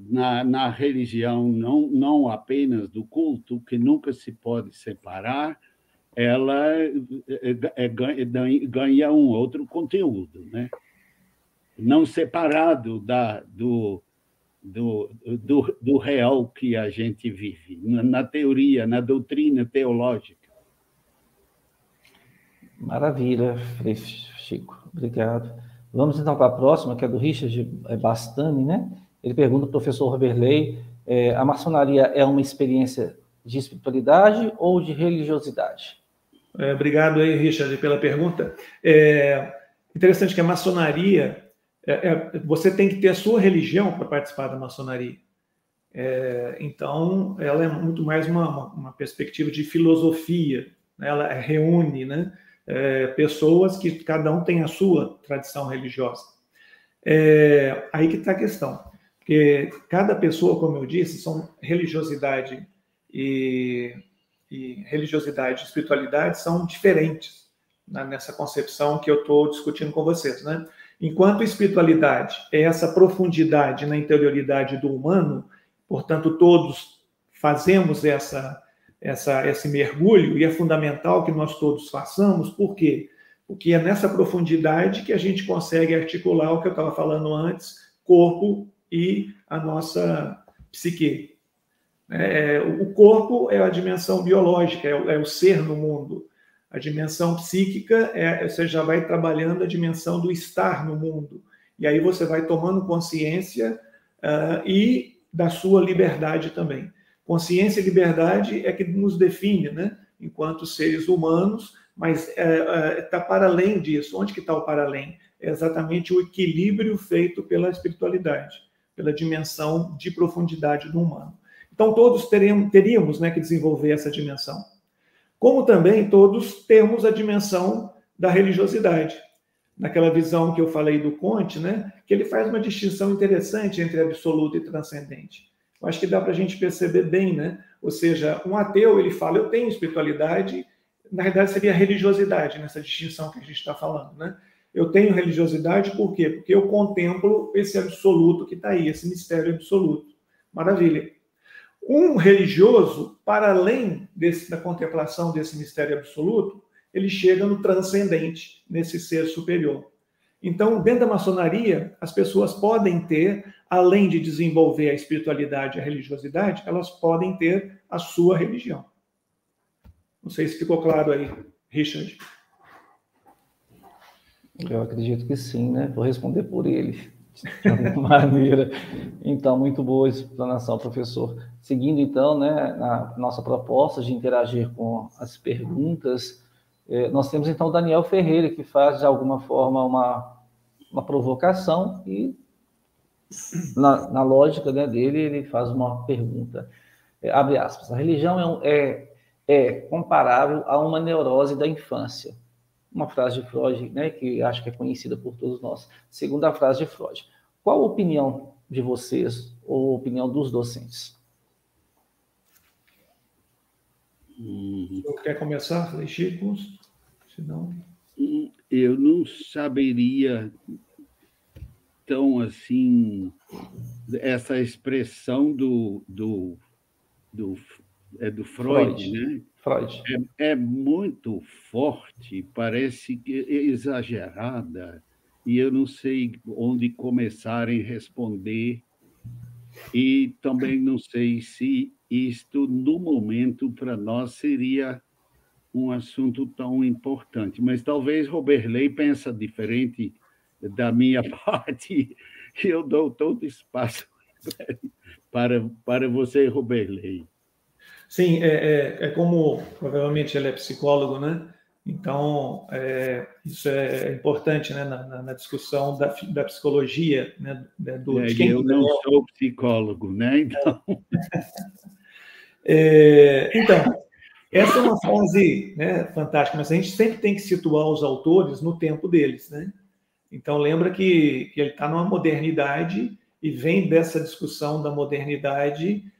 na religião, não apenas do culto, que nunca se pode separar, ela ganha um outro conteúdo, né? Não separado do real que a gente vive, na teoria, na doutrina teológica. Maravilha, Frei Chico. Obrigado. Vamos então para a próxima, que é do Richard Bastani, né? Ele pergunta ao professor Roberley, a maçonaria é uma experiência de espiritualidade ou de religiosidade? Obrigado aí, Richard, pela pergunta. Interessante que a maçonaria, você tem que ter a sua religião para participar da maçonaria. Então, ela é muito mais uma perspectiva de filosofia, né? Ela reúne, né, pessoas que cada um tem a sua tradição religiosa. Aí que está a questão. Porque cada pessoa, como eu disse, são religiosidade e religiosidade e espiritualidade são diferentes, né, nessa concepção que eu estou discutindo com vocês, né? Enquanto espiritualidade é essa profundidade na interioridade do humano, portanto, todos fazemos esse mergulho, e é fundamental que nós todos façamos. Por quê? Porque é nessa profundidade que a gente consegue articular o que eu estava falando antes, corpo e a nossa psique. O corpo é a dimensão biológica, é o ser no mundo. A dimensão psíquica, você já vai trabalhando a dimensão do estar no mundo. E aí você vai tomando consciência e da sua liberdade também. Consciência e liberdade é que nos define, né, enquanto seres humanos, mas está para além disso. Onde que está o para além? É exatamente o equilíbrio feito pela espiritualidade, pela dimensão de profundidade do humano. Então, todos teríamos, né, que desenvolver essa dimensão. Como também todos temos a dimensão da religiosidade. Naquela visão que eu falei do Conte, né, que ele faz uma distinção interessante entre absoluto e transcendente. Eu acho que dá para a gente perceber bem, né? Ou seja, um ateu, ele fala, eu tenho espiritualidade, na realidade seria religiosidade, nessa distinção que a gente está falando, né? Eu tenho religiosidade por quê? Porque eu contemplo esse absoluto que está aí, esse mistério absoluto. Maravilha. Um religioso, para além da contemplação desse mistério absoluto, ele chega no transcendente, nesse ser superior. Então, dentro da maçonaria, as pessoas podem ter, além de desenvolver a espiritualidade e a religiosidade, elas podem ter a sua religião. Não sei se ficou claro aí, Richard. Eu acredito que sim, né? Vou responder por ele, de alguma maneira. Então, muito boa a explanação, professor. Seguindo, então, né, a nossa proposta de interagir com as perguntas, nós temos, então, o Daniel Ferreira, que faz, de alguma forma, uma provocação e, na lógica, né, dele, ele faz uma pergunta. Abre aspas. A religião é comparável a uma neurose da infância. Uma frase de Freud, né, que acho que é conhecida por todos nós. Segunda frase de Freud. Qual a opinião de vocês, ou a opinião dos docentes? O quer começar, Frei Chico? Senão... Eu não saberia tão assim essa expressão do Freud, né? Freud. É muito forte, parece que é exagerada, e eu não sei onde começar a responder, e também não sei se isto, no momento, para nós, seria um assunto tão importante. Mas talvez Roberley pensa diferente da minha parte, e eu dou todo espaço para você, Roberley. Sim, como provavelmente ele é psicólogo, né? Então, isso é importante, né, na discussão da psicologia, né? Eu não sou psicólogo, né? Então, essa é uma frase, né, fantástica, mas a gente sempre tem que situar os autores no tempo deles, né? Então, lembra que ele está numa modernidade e vem dessa discussão da modernidade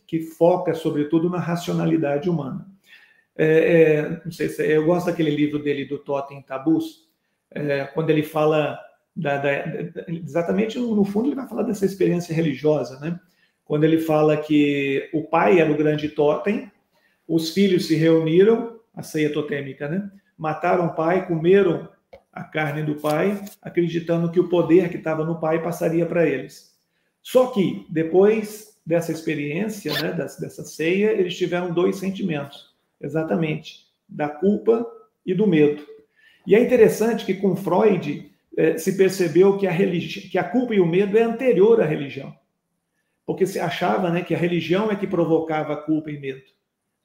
que foca, sobretudo, na racionalidade humana. Não sei se eu gosto daquele livro dele, do Totem Tabus, quando ele fala exatamente, no fundo, ele vai falar dessa experiência religiosa, né? Quando ele fala que o pai era o grande totem, os filhos se reuniram, a ceia totêmica, né? Mataram o pai, comeram a carne do pai, acreditando que o poder que estava no pai passaria para eles. Só que, depois dessa experiência, né, dessa ceia, eles tiveram dois sentimentos, exatamente, da culpa e do medo. E é interessante que, com Freud, se percebeu que a culpa e o medo é anterior à religião. Porque se achava, né, que a religião é que provocava culpa e medo,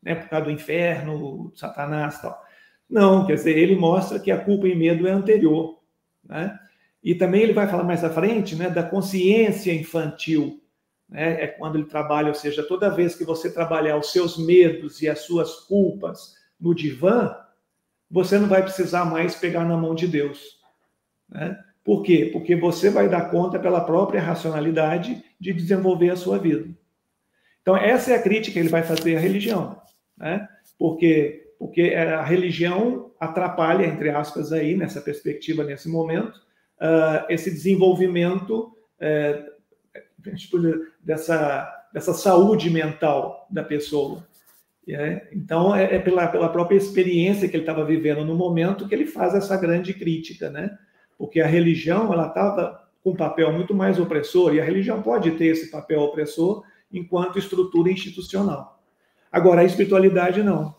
né, por causa do inferno, Satanás e tal. Não, quer dizer, ele mostra que a culpa e medo é anterior, né? E também ele vai falar mais à frente, né, da consciência infantil, né? É quando ele trabalha, ou seja, toda vez que você trabalhar os seus medos e as suas culpas no divã, você não vai precisar mais pegar na mão de Deus, né? Por quê? Porque você vai dar conta pela própria racionalidade de desenvolver a sua vida. Então, essa é a crítica que ele vai fazer à religião, né? Porque a religião atrapalha, entre aspas, aí, nessa perspectiva, nesse momento, esse desenvolvimento dessa saúde mental da pessoa. Então, pela própria experiência que ele estava vivendo no momento que ele faz essa grande crítica, né? Porque a religião, ela estava com um papel muito mais opressor, e a religião pode ter esse papel opressor enquanto estrutura institucional. Agora, a espiritualidade não.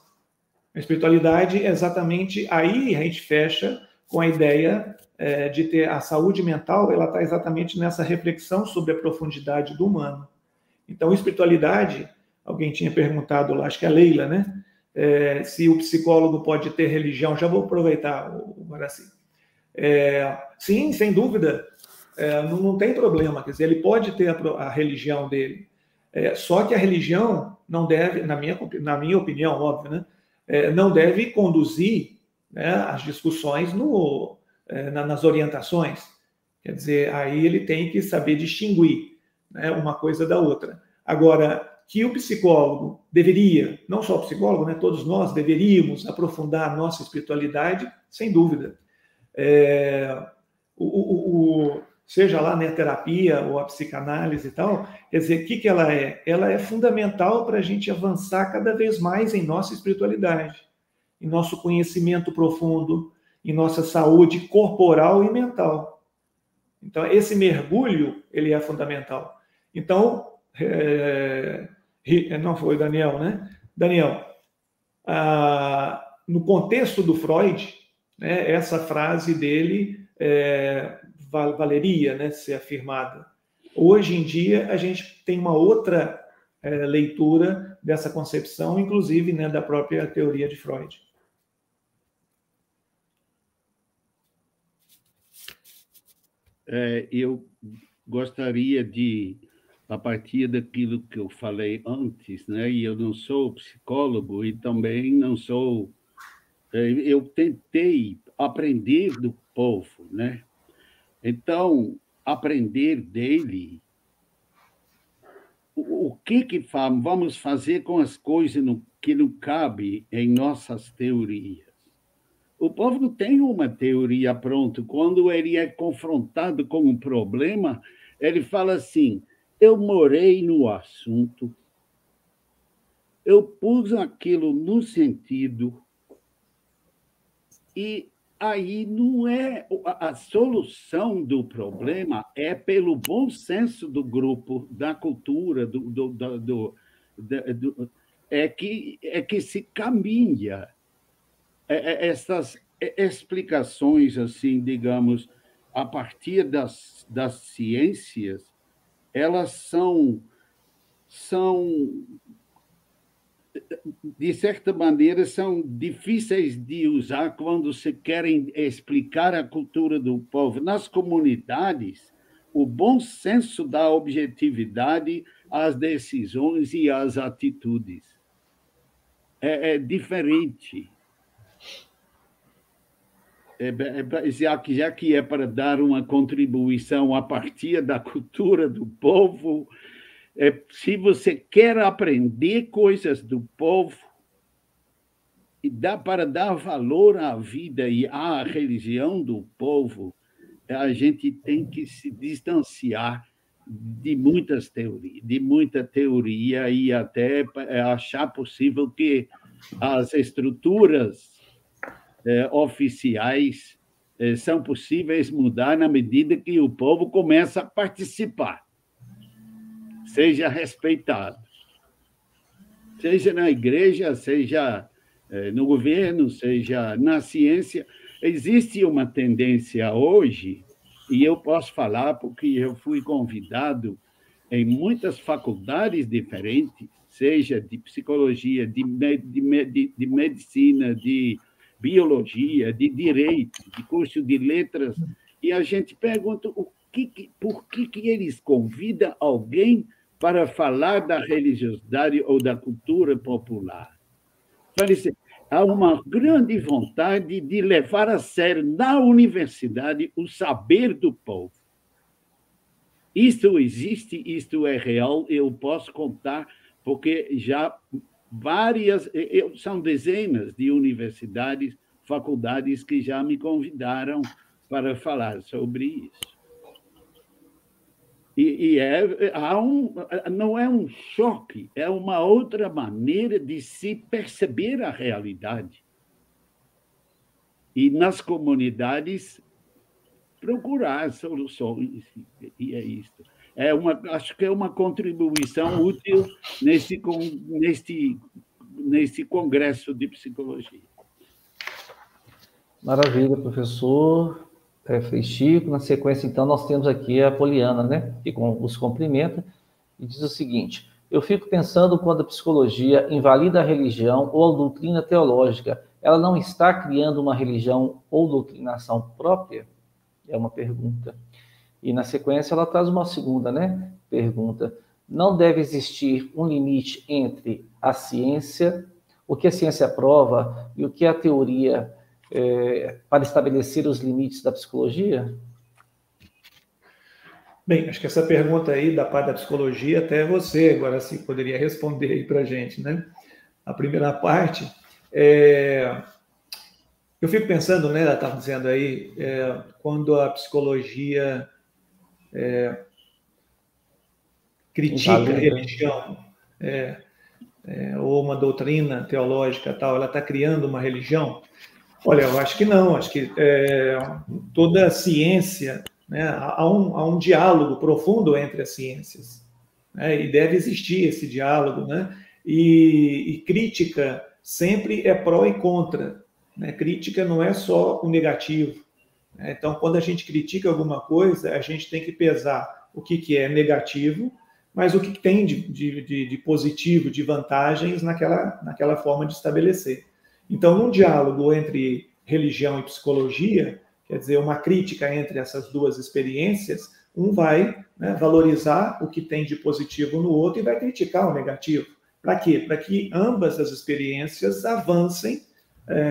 A espiritualidade, exatamente, aí a gente fecha com a ideia de ter a saúde mental, ela está exatamente nessa reflexão sobre a profundidade do humano. Então, espiritualidade, alguém tinha perguntado lá, acho que é a Leila, né? Se o psicólogo pode ter religião, já vou aproveitar agora sim. Sim, sem dúvida, não tem problema, quer dizer, ele pode ter a religião dele, só que a religião não deve, na minha opinião, óbvio, né? Não deve conduzir, né, as discussões nas orientações. Quer dizer, aí ele tem que saber distinguir, né, uma coisa da outra. Agora, que o psicólogo deveria, não só o psicólogo, né, todos nós deveríamos aprofundar a nossa espiritualidade, sem dúvida. Seja lá, né, a terapia ou a psicanálise e tal, quer dizer, o que ela é? Ela é fundamental para a gente avançar cada vez mais em nossa espiritualidade, em nosso conhecimento profundo, em nossa saúde corporal e mental. Então, esse mergulho, ele é fundamental. Então, não foi o Daniel, né? Daniel, no contexto do Freud, né, essa frase dele valeria, né, ser afirmada. Hoje em dia, a gente tem uma outra leitura dessa concepção, inclusive, né, da própria teoria de Freud. Eu gostaria de, a partir daquilo que eu falei antes, né, e eu não sou psicólogo e também não sou... Eu tentei aprender do povo, né? Então, aprender dele o que vamos fazer com as coisas que não cabem em nossas teorias. O povo não tem uma teoria pronta. Quando ele é confrontado com um problema, ele fala assim: eu morei no assunto, eu pus aquilo no sentido, e aí não é a solução do problema, é pelo bom senso do grupo, da cultura, é que se caminha. Essas explicações, assim, digamos, a partir das ciências, elas são, de certa maneira, são difíceis de usar quando se querem explicar a cultura do povo. Nas comunidades, o bom senso dá objetividade às decisões e às atitudes. É diferente. Já que é para dar uma contribuição a partir da cultura do povo, se você quer aprender coisas do povo, E para dar valor à vida e à religião do povo, a gente tem que se distanciar de muita teoria e até achar possível que as estruturas oficiais são possíveis mudar na medida que o povo começa a participar, seja respeitado, seja na igreja, seja no governo, seja na ciência. Existe uma tendência hoje, e eu posso falar porque eu fui convidado em muitas faculdades diferentes, seja de psicologia, de medicina, de biologia, de direito, de curso de letras, e a gente pergunta por que eles convidam alguém para falar da religiosidade ou da cultura popular. Parece, há uma grande vontade de levar a sério na universidade o saber do povo. Isto existe, isto é real, eu posso contar, porque já são dezenas de universidades, faculdades que já me convidaram para falar sobre isso. Não é um choque, é uma outra maneira de se perceber a realidade. E nas comunidades, procurar soluções, e é isso. Acho que é uma contribuição útil nesse congresso de psicologia. Maravilha, professor. Frei Chico. Na sequência, então, nós temos aqui a Poliana, né, que os cumprimenta e diz o seguinte: eu fico pensando, quando a psicologia invalida a religião ou a doutrina teológica, ela não está criando uma religião ou doutrinação própria? É uma pergunta. E na sequência ela traz uma segunda, né, pergunta: não deve existir um limite entre a ciência, o que a ciência prova e o que a teoria para estabelecer os limites da psicologia? Bem, acho que essa pergunta aí da parte da psicologia, até você agora se poderia responder aí para a gente, né? A primeira parte, eu fico pensando, né, ela estava dizendo aí, quando a psicologia critica a religião, ou uma doutrina teológica tal, ela está criando uma religião? Olha, eu acho que não, acho que toda a ciência, né, há um diálogo profundo entre as ciências, né, e deve existir esse diálogo, né, e crítica sempre é pró e contra, né, crítica não é só o negativo, né, então quando a gente critica alguma coisa, a gente tem que pesar o que é negativo, mas o que tem de positivo, de vantagens naquela forma de estabelecer. Então, num diálogo entre religião e psicologia, quer dizer, uma crítica entre essas duas experiências, um vai, né, valorizar o que tem de positivo no outro e vai criticar o negativo. Para quê? Para que ambas as experiências avancem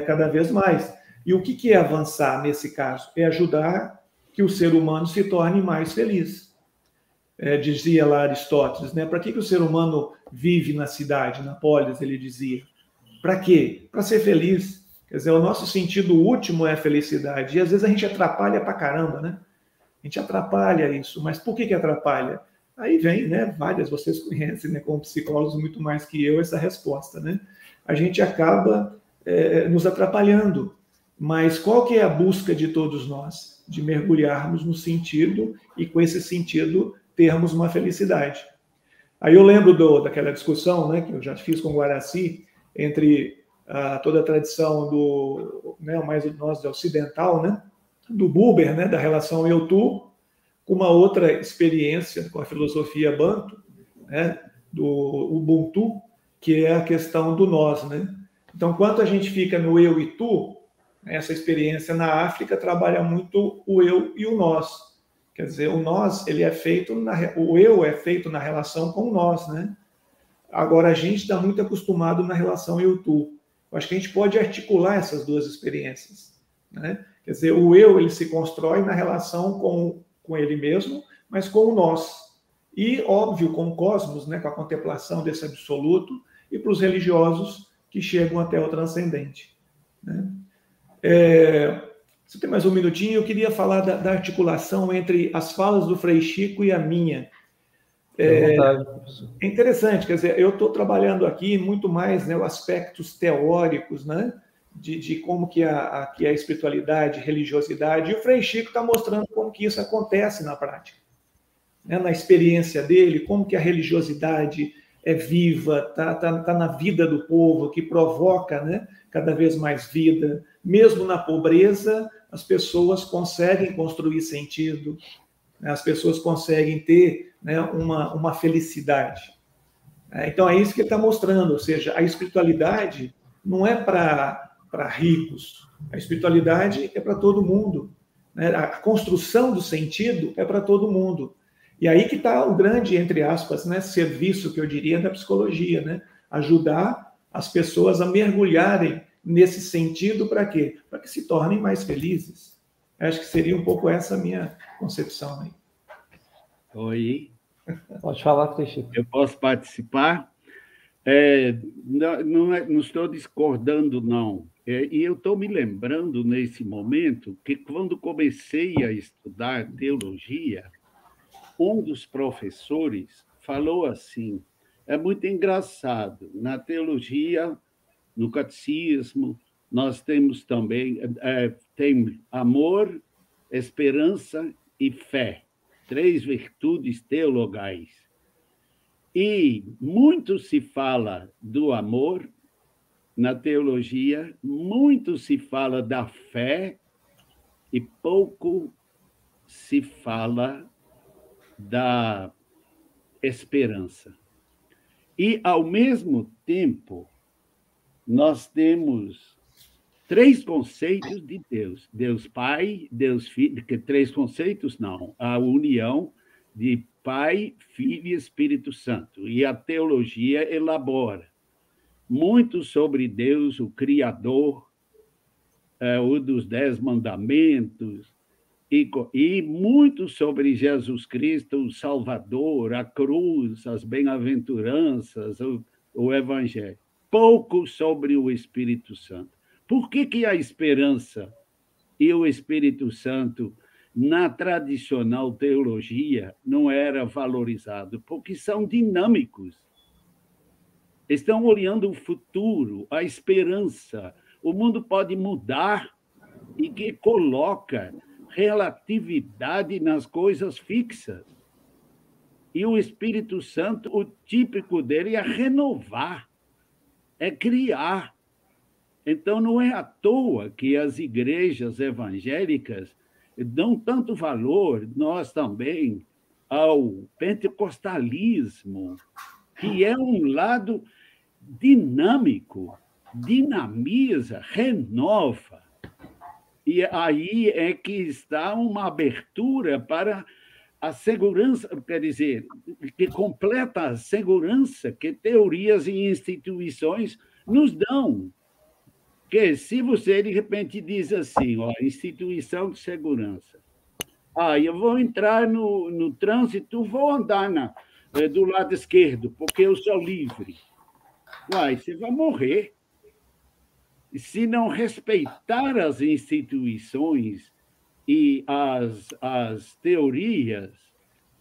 cada vez mais. E o que é avançar nesse caso? É ajudar que o ser humano se torne mais feliz. Dizia lá Aristóteles, né? Para que o ser humano vive na cidade, na polis, ele dizia. Para quê? Para ser feliz. Quer dizer, o nosso sentido último é a felicidade. E às vezes a gente atrapalha pra caramba, né? A gente atrapalha isso. Mas por que atrapalha? Aí vem, né? Vocês conhecem, né, como psicólogos muito mais que eu, essa resposta, né? A gente acaba nos atrapalhando. Mas qual que é a busca de todos nós? De mergulharmos no sentido e, com esse sentido, termos uma felicidade. Aí eu lembro daquela discussão, né, que eu já fiz com o Guaraci, entre toda a tradição né, mais nós ocidental, né, do Buber, né, da relação eu-tu, com uma outra experiência com a filosofia Banto, né, do Ubuntu, que é a questão do nós, né? Então, quando a gente fica no eu e tu, essa experiência na África trabalha muito o eu e o nós. Quer dizer, o nós, ele é feito o eu é feito na relação com o nós, né? Agora, a gente está muito acostumado na relação eu-tu. Eu acho que a gente pode articular essas duas experiências, né? Quer dizer, o eu, ele se constrói na relação com ele mesmo, mas com o nós. E, óbvio, com o cosmos, né? Com a contemplação desse absoluto. E para os religiosos, que chegam até o transcendente. Né? Você tem mais um minutinho? Eu queria falar da articulação entre as falas do Frei Chico e a minha. É interessante, quer dizer, eu estou trabalhando aqui muito mais, né, os aspectos teóricos, né, de como que a espiritualidade, religiosidade, e o Frei Chico está mostrando como que isso acontece na prática, né, na experiência dele, como que a religiosidade é viva, tá na vida do povo, que provoca, né, cada vez mais vida. Mesmo na pobreza, as pessoas conseguem construir sentido, né, as pessoas conseguem ter, né, uma felicidade. Então, é isso que ele está mostrando, ou seja, a espiritualidade não é para ricos, a espiritualidade é para todo mundo, né? A construção do sentido é para todo mundo. E aí que está o grande, entre aspas, né, serviço, que eu diria, da psicologia, né? Ajudar as pessoas a mergulharem nesse sentido para quê? Para que se tornem mais felizes. Acho que seria um pouco essa a minha concepção aí. Oi. Pode falar, Chico. Eu posso participar? Não estou discordando, não. E eu estou me lembrando, nesse momento, que quando comecei a estudar teologia, um dos professores falou assim, é muito engraçado, na teologia, no catecismo, nós temos também tem amor, esperança e fé, 3 virtudes teologais. E muito se fala do amor na teologia, muito se fala da fé e pouco se fala da esperança. E, ao mesmo tempo, nós temos 3 conceitos de Deus. Deus Pai, Deus Filho, que 3 conceitos não, a união de Pai, Filho e Espírito Santo. E a teologia elabora muito sobre Deus, o Criador, o dos 10 mandamentos, e muito sobre Jesus Cristo, o Salvador, a cruz, as bem-aventuranças, o Evangelho. Pouco sobre o Espírito Santo. Por que a esperança e o Espírito Santo, na tradicional teologia, não era valorizado? Porque são dinâmicos. Estão olhando o futuro, a esperança. O mundo pode mudar e que coloca relatividade nas coisas fixas. E o Espírito Santo, o típico dele é renovar, é criar. Então, não é à toa que as igrejas evangélicas dão tanto valor, nós também, ao pentecostalismo, que é um lado dinâmico, dinamiza, renova. E aí é que está uma abertura para a segurança, quer dizer, que completa a segurança que teorias e instituições nos dão. Que se você, de repente, diz assim, ó, instituição de segurança, eu vou entrar no trânsito, vou andar do lado esquerdo, porque eu sou livre. Você vai morrer. Se não respeitar as instituições e as teorias,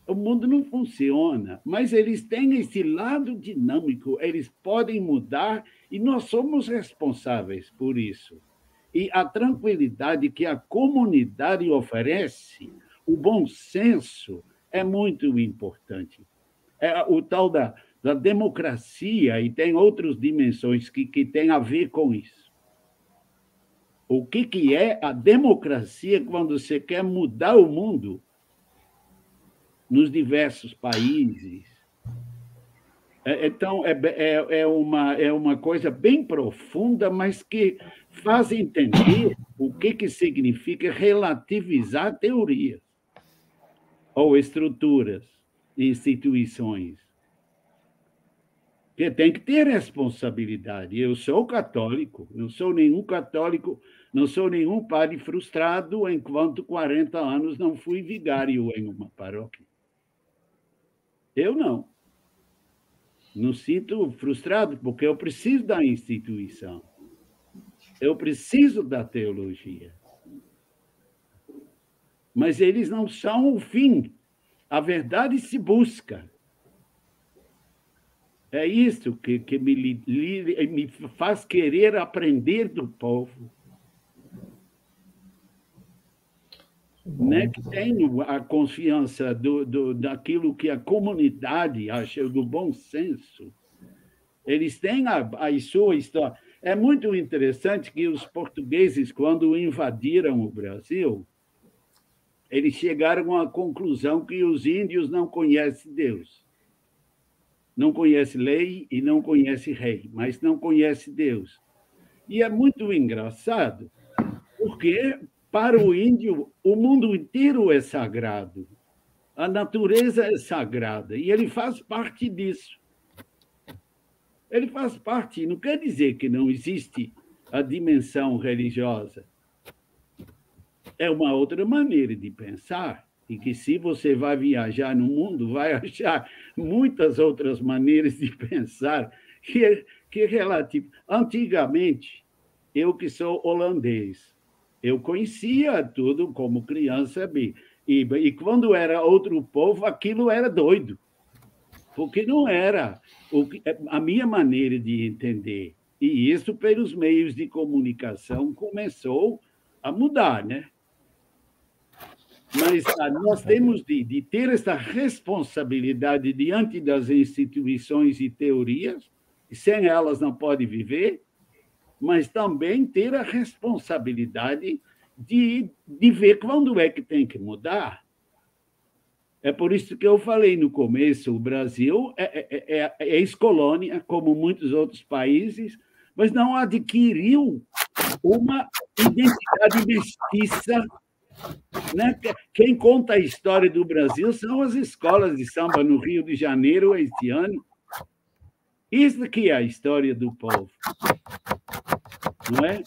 o mundo não funciona. Mas eles têm esse lado dinâmico, eles podem mudar e nós somos responsáveis por isso. E a tranquilidade que a comunidade oferece, o bom senso, é muito importante. É o tal da democracia, e tem outras dimensões que têm a ver com isso. O que é a democracia quando você quer mudar o mundo nos diversos países? Então, é uma coisa bem profunda, mas que faz entender o que significa relativizar teorias ou estruturas, instituições. Que tem que ter responsabilidade. Eu sou católico, não sou nenhum católico, não sou nenhum padre frustrado, enquanto 40 anos não fui vigário em uma paróquia. Eu não. Não sinto frustrado, porque eu preciso da instituição. Eu preciso da teologia. Mas eles não são o fim. A verdade se busca. É isso que me faz querer aprender do povo. Né? Que tenho a confiança daquilo que a comunidade acha do bom senso. Eles têm a sua história. É muito interessante que os portugueses, quando invadiram o Brasil, eles chegaram à conclusão que os índios não conhecem Deus. Não conhecem lei e não conhecem rei, mas não conhecem Deus. E é muito engraçado, porque para o índio, o mundo inteiro é sagrado. A natureza é sagrada e ele faz parte disso. Ele faz parte, não quer dizer que não existe a dimensão religiosa. É uma outra maneira de pensar, e que se você vai viajar no mundo, vai achar muitas outras maneiras de pensar que é relativo. Antigamente, eu que sou holandês, eu conhecia tudo como criança, e quando era outro povo, aquilo era doido, porque não era a minha maneira de entender. E isso, pelos meios de comunicação, começou a mudar, né? Mas nós temos de ter essa responsabilidade diante das instituições e teorias, e sem elas não pode viver, mas também ter a responsabilidade de ver quando é que tem que mudar. É por isso que eu falei no começo, o Brasil é ex-colônia, como muitos outros países, mas não adquiriu uma identidade mestiça. Né? Quem conta a história do Brasil são as escolas de samba no Rio de Janeiro este ano. Isso que é a história do povo. Não é?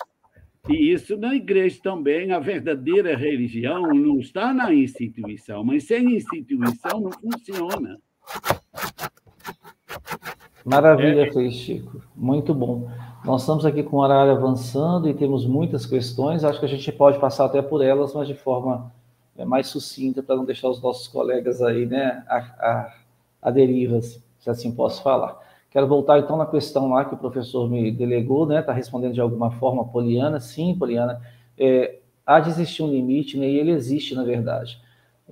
E isso na igreja também, a verdadeira religião não está na instituição, mas sem instituição não funciona. Maravilha, Frei Chico. Muito bom. Nós estamos aqui com o horário avançando e temos muitas questões. Acho que a gente pode passar até por elas, mas de forma mais sucinta, para não deixar os nossos colegas aí, né, a derivas, se assim posso falar. Quero voltar, então, na questão lá que o professor me delegou, né, está respondendo de alguma forma, Poliana. Sim, Poliana, há de existir um limite, né, e ele existe, na verdade.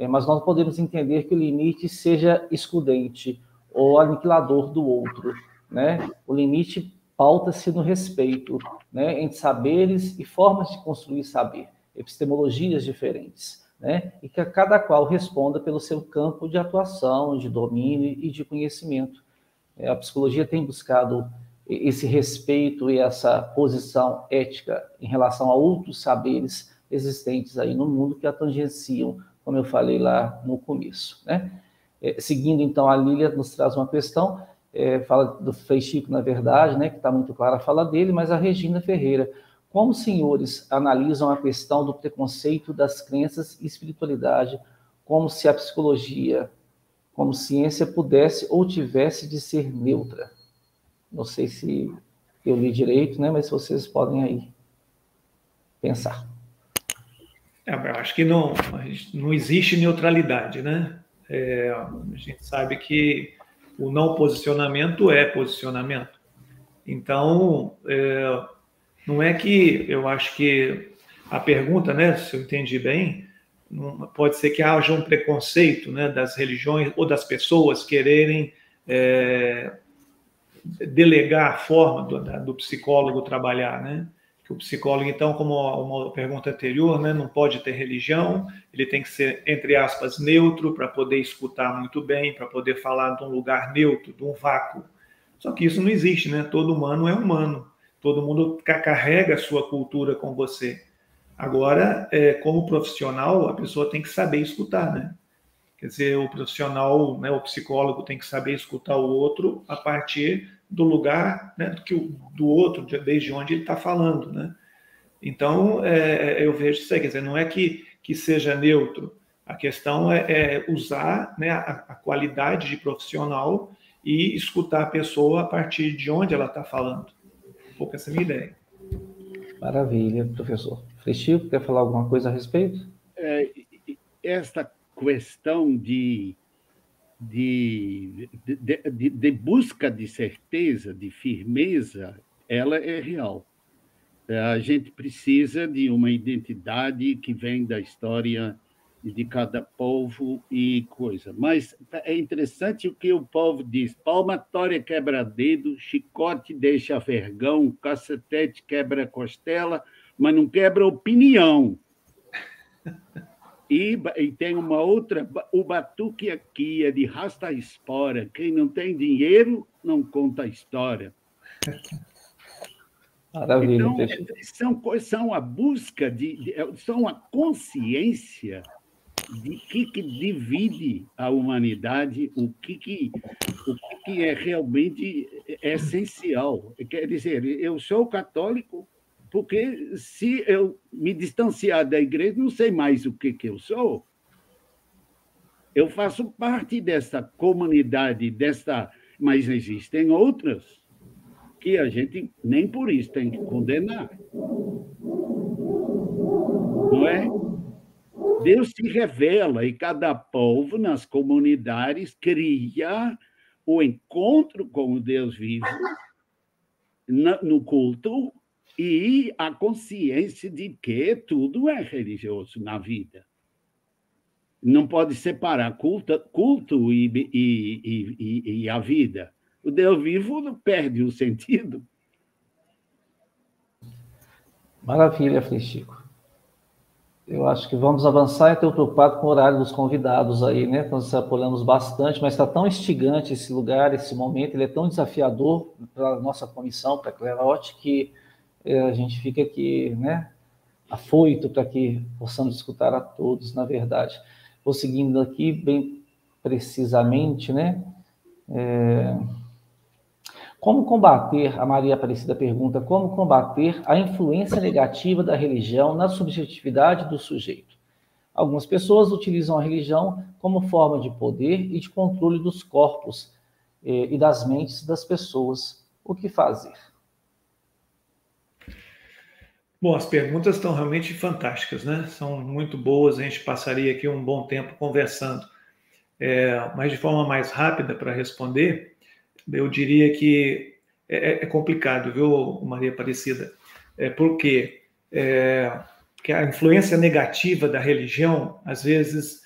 Mas nós podemos entender que o limite seja excludente ou aniquilador do outro, né? O limite pauta-se no respeito, né, entre saberes e formas de construir saber, epistemologias diferentes, né, e que cada qual responda pelo seu campo de atuação, de domínio e de conhecimento. A psicologia tem buscado esse respeito e essa posição ética em relação a outros saberes existentes aí no mundo que a tangenciam, como eu falei lá no começo, né? Seguindo, então, a Lília nos traz uma questão, fala do Frei Chico, na verdade, né, que está muito clara a fala dele, mas a Regina Ferreira. Como os senhores analisam a questão do preconceito das crenças e espiritualidade, como se a psicologia, como ciência, pudesse ou tivesse de ser neutra? Não sei se eu li direito, né, mas vocês podem aí pensar. Eu acho que não existe neutralidade, né? A gente sabe que o não posicionamento é posicionamento. Então, não é que eu acho que a pergunta, né, se eu entendi bem, pode ser que haja um preconceito, né, das religiões ou das pessoas quererem delegar a forma do psicólogo trabalhar, né? Que o psicólogo, então, como uma pergunta anterior, né, não pode ter religião, ele tem que ser, entre aspas, neutro para poder escutar muito bem, para poder falar de um lugar neutro, de um vácuo. Só que isso não existe, né? Todo humano é humano, todo mundo carrega a sua cultura com você. Agora, como profissional, a pessoa tem que saber escutar, né? Quer dizer, o profissional, né, o psicólogo tem que saber escutar o outro a partir do lugar, né, do outro, desde onde ele está falando, né? Então, eu vejo isso aí, quer dizer, não é que seja neutro, a questão é usar, né, a qualidade de profissional e escutar a pessoa a partir de onde ela está falando. Um pouco essa é a minha ideia. Maravilha, professor. Chico, quer falar alguma coisa a respeito? Esta questão de busca de certeza, de firmeza, ela é real. A gente precisa de uma identidade que vem da história de cada povo e coisa. Mas é interessante o que o povo diz: palmatória quebra dedo, chicote deixa vergão, cacetete quebra costela, mas não quebra opinião. E tem uma outra, o batuque aqui é de rasta espora. Quem não tem dinheiro não conta a história. Maravilha, então, são a busca, são a consciência de que divide a humanidade, o que é realmente essencial. Quer dizer, eu sou católico porque, se eu me distanciar da igreja, não sei mais o que eu sou. Eu faço parte dessa comunidade, mas existem outras que a gente nem por isso tem que condenar. Não é? Deus se revela e cada povo, nas comunidades, cria o encontro com o Deus vivo no culto e a consciência de que tudo é religioso na vida. Não pode separar culto e a vida. O Deus vivo perde o sentido. Maravilha, Frei Chico. Eu acho que vamos avançar. Eu estou preocupado com o horário dos convidados aí, né? Nós apuramos bastante, mas está tão instigante esse lugar, esse momento, ele é tão desafiador para a nossa comissão, para a Clerote, que a gente fica aqui, né, afoito para que possamos escutar a todos, na verdade. Vou seguindo aqui bem precisamente, né? Como combater, a Maria Aparecida pergunta, como combater a influência negativa da religião na subjetividade do sujeito? Algumas pessoas utilizam a religião como forma de poder e de controle dos corpos e das mentes das pessoas. O que fazer? Bom, as perguntas estão realmente fantásticas, né? São muito boas, a gente passaria aqui um bom tempo conversando. Mas de forma mais rápida para responder, eu diria que é complicado, viu, Maria Aparecida? Porque que a influência negativa da religião, às vezes,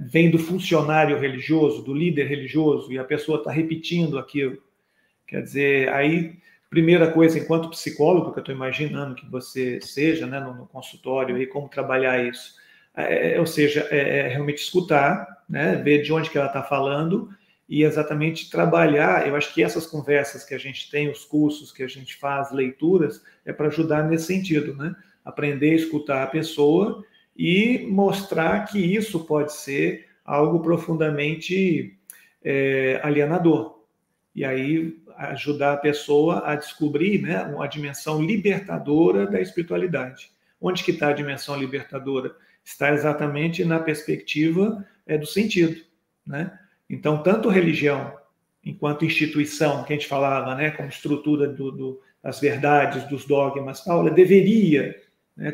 vem do funcionário religioso, do líder religioso, e a pessoa está repetindo aquilo. Quer dizer, aí, primeira coisa, enquanto psicólogo, que eu estou imaginando que você seja, né, no consultório, e como trabalhar isso, ou seja, realmente escutar, né, ver de onde que ela está falando e exatamente trabalhar. Eu acho que essas conversas que a gente tem, os cursos que a gente faz, leituras, é para ajudar nesse sentido, né? Aprender a escutar a pessoa e mostrar que isso pode ser algo profundamente alienador. E aí ajudar a pessoa a descobrir, né, uma dimensão libertadora da espiritualidade. Onde que está a dimensão libertadora? Está exatamente na perspectiva do sentido, né? Então, tanto religião, enquanto instituição, que a gente falava, né, como estrutura das verdades, dos dogmas, ela deveria, né,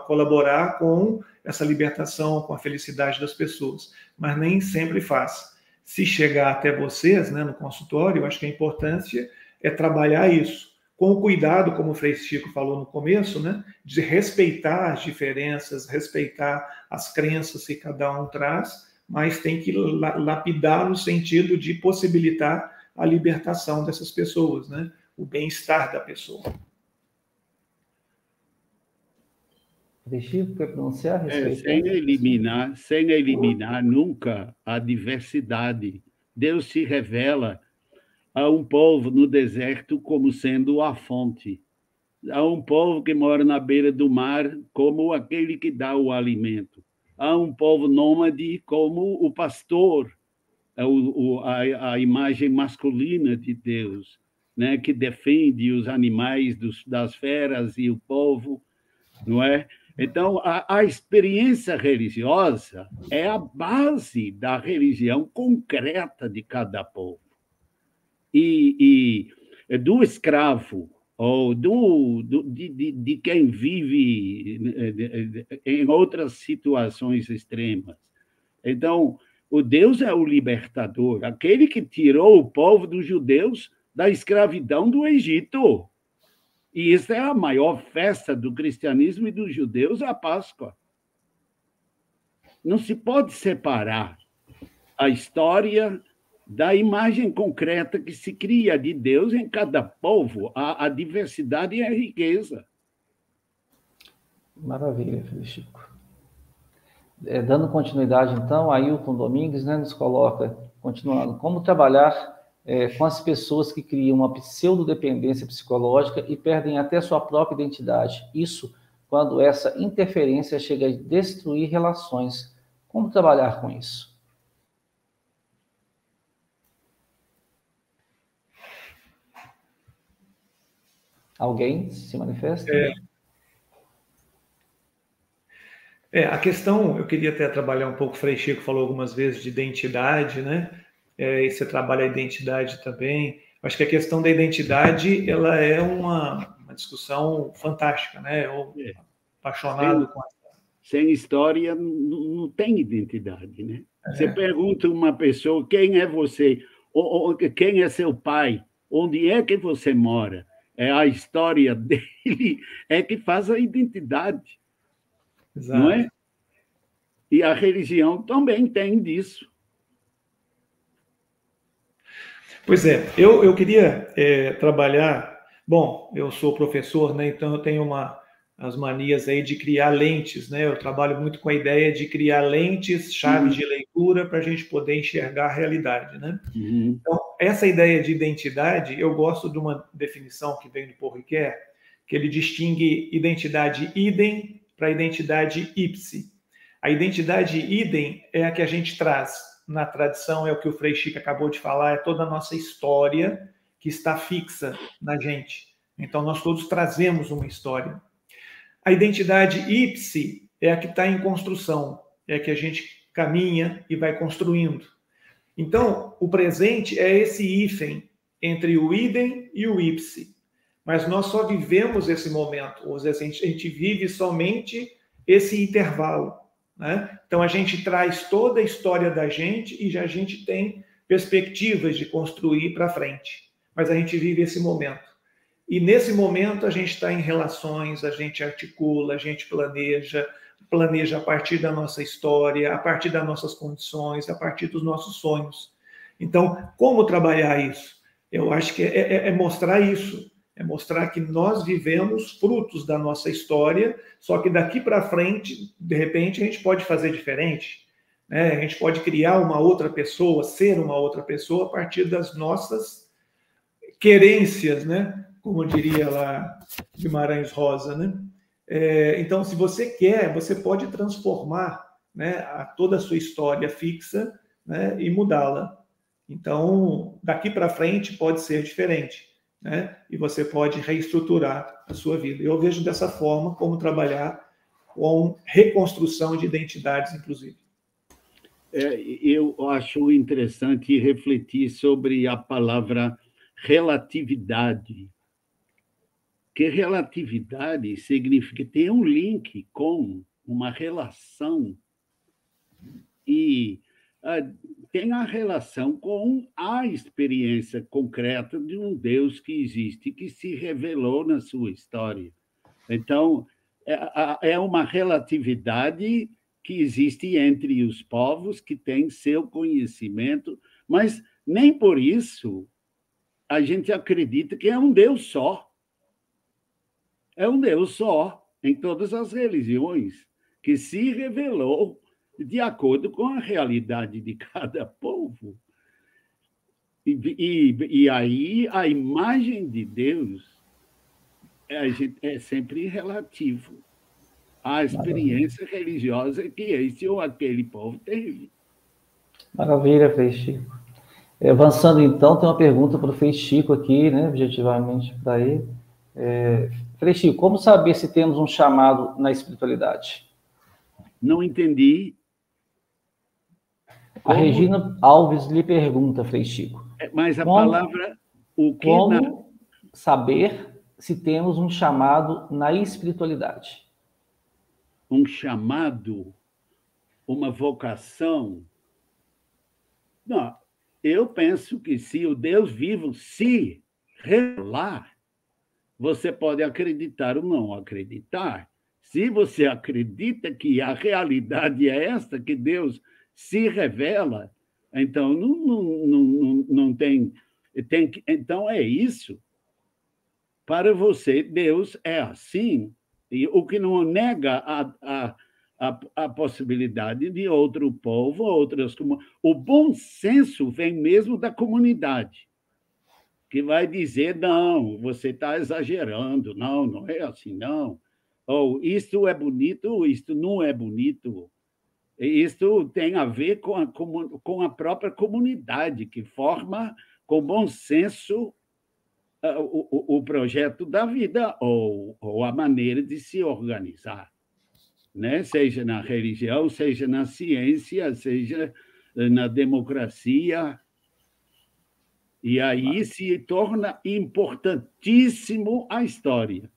colaborar com essa libertação, com a felicidade das pessoas, mas nem sempre faz. Se chegar até vocês, né, no consultório, eu acho que a importância é trabalhar isso, com o cuidado, como o Frei Chico falou no começo, né, de respeitar as diferenças, respeitar as crenças que cada um traz, mas tem que lapidar no sentido de possibilitar a libertação dessas pessoas, né, o bem-estar da pessoa. Frei Chico, quer pronunciar a respeito? Sem eliminar nunca a diversidade. Deus se revela a um povo no deserto como sendo a fonte. Há um povo que mora na beira do mar como aquele que dá o alimento. Há um povo nômade como o pastor, a imagem masculina de Deus, né, que defende os animais das feras e o povo, não é? Então, a experiência religiosa é a base da religião concreta de cada povo. E do escravo, ou de quem vive em outras situações extremas. Então, o Deus é o libertador, aquele que tirou o povo dos judeus da escravidão do Egito. E essa é a maior festa do cristianismo e dos judeus, a Páscoa. Não se pode separar a história da imagem concreta que se cria de Deus em cada povo, a diversidade e a riqueza. Maravilha, Frei Chico. Dando continuidade, então, Ailton Domingues, né, nos coloca, continuando, como trabalhar com as pessoas que criam uma pseudodependência psicológica e perdem até sua própria identidade. Isso quando essa interferência chega a destruir relações. Como trabalhar com isso? Alguém se manifesta? A questão, eu queria até trabalhar um pouco, o Frei Chico falou algumas vezes de identidade, né? E você trabalha a identidade também. Acho que a questão da identidade, ela é uma discussão fantástica, né? Eu apaixonado com ela. Sem história, não tem identidade, né? Você pergunta a uma pessoa, quem é você? Ou quem é seu pai? Onde é que você mora? É a história dele é que faz a identidade. Exato. Não é? E a religião também tem disso. Pois é, eu queria trabalhar... Bom, eu sou professor, né? Então eu tenho as manias aí de criar lentes, né? Eu trabalho muito com a ideia de criar lentes, chaves de leitura para a gente poder enxergar a realidade, né? Então, essa ideia de identidade, eu gosto de uma definição que vem do Paul Ricoeur, que ele distingue identidade idem para identidade ipse. A identidade idem é a que a gente traz na tradição, é o que o Frei Chico acabou de falar, é toda a nossa história que está fixa na gente. Então, nós todos trazemos uma história. A identidade ipse é a que está em construção, é a que a gente caminha e vai construindo. Então, o presente é esse hífen entre o idem e o ipse. Mas nós só vivemos esse momento, ou seja, a gente vive somente esse intervalo, né? Então, a gente traz toda a história da gente e já a gente tem perspectivas de construir para frente. Mas a gente vive esse momento. E nesse momento a gente está em relações, a gente articula, a gente planeja a partir da nossa história, a partir das nossas condições, a partir dos nossos sonhos. Então, como trabalhar isso? Eu acho que é mostrar isso, é mostrar que nós vivemos frutos da nossa história, só que daqui para frente, de repente, a gente pode fazer diferente, né? A gente pode criar uma outra pessoa, ser uma outra pessoa a partir das nossas querências, né? Como diria lá Guimarães Rosa, né? Então, se você quer, você pode transformar, né, toda a sua história fixa, né, e mudá-la. Então, daqui para frente pode ser diferente, né? E você pode reestruturar a sua vida. Eu vejo dessa forma como trabalhar com reconstrução de identidades, inclusive. Eu acho interessante refletir sobre a palavra relatividade. Que relatividade significa ter um link com uma relação e tem a relação com a experiência concreta de um Deus que existe, que se revelou na sua história. Então, é uma relatividade que existe entre os povos, que tem seu conhecimento, mas nem por isso a gente acredita que é um Deus só. É um Deus só, em todas as religiões, que se revelou de acordo com a realidade de cada povo. E aí a imagem de Deus é sempre relativo à experiência religiosa que esse ou aquele povo teve. Maravilha, Frei Chico. Avançando, então, tem uma pergunta para o Frei Chico aqui, né, objetivamente para ele. Frei Chico, como saber se temos um chamado na espiritualidade? Não entendi. A Regina Alves lhe pergunta, Frei Chico. Mas a palavra... Como saber se temos um chamado na espiritualidade? Um chamado, uma vocação. Não, eu penso que se o Deus vivo se revelar, você pode acreditar ou não acreditar. Se você acredita que a realidade é esta, que Deus se revela, então não tem... Então é isso. Para você, Deus é assim, e o que não nega a possibilidade de outro povo, outras comunidades. O bom senso vem mesmo da comunidade, que vai dizer, não, você está exagerando, não é assim, não. Ou isto é bonito, isto não é bonito. Isto tem a ver com a própria comunidade, que forma com bom senso o projeto da vida ou a maneira de se organizar, né? Seja na religião, seja na ciência, seja na democracia. E aí se torna importantíssimo a história.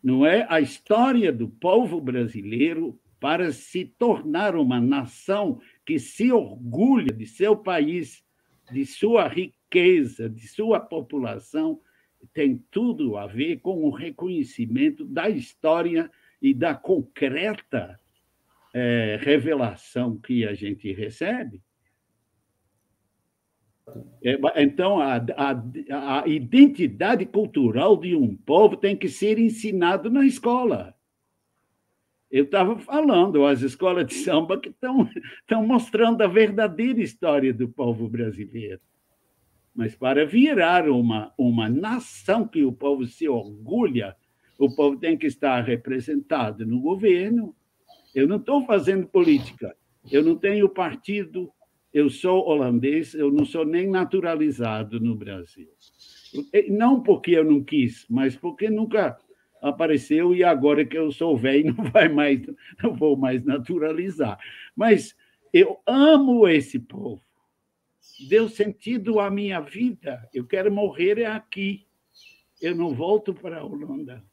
Não é? A história do povo brasileiro para se tornar uma nação que se orgulha de seu país, de sua riqueza, de sua população, tem tudo a ver com o reconhecimento da história e da concreta revelação que a gente recebe. Então, a identidade cultural de um povo tem que ser ensinado na escola. Eu estava falando, as escolas de samba que estão mostrando a verdadeira história do povo brasileiro. Mas para virar uma nação que o povo se orgulha, o povo tem que estar representado no governo. Eu não estou fazendo política, eu não tenho partido, eu sou holandês, eu não sou nem naturalizado no Brasil. Não porque eu não quis, mas porque nunca apareceu e agora que eu sou velho não vou mais naturalizar. Mas eu amo esse povo. Deu sentido à minha vida. Eu quero morrer aqui. Eu não volto para a Holanda.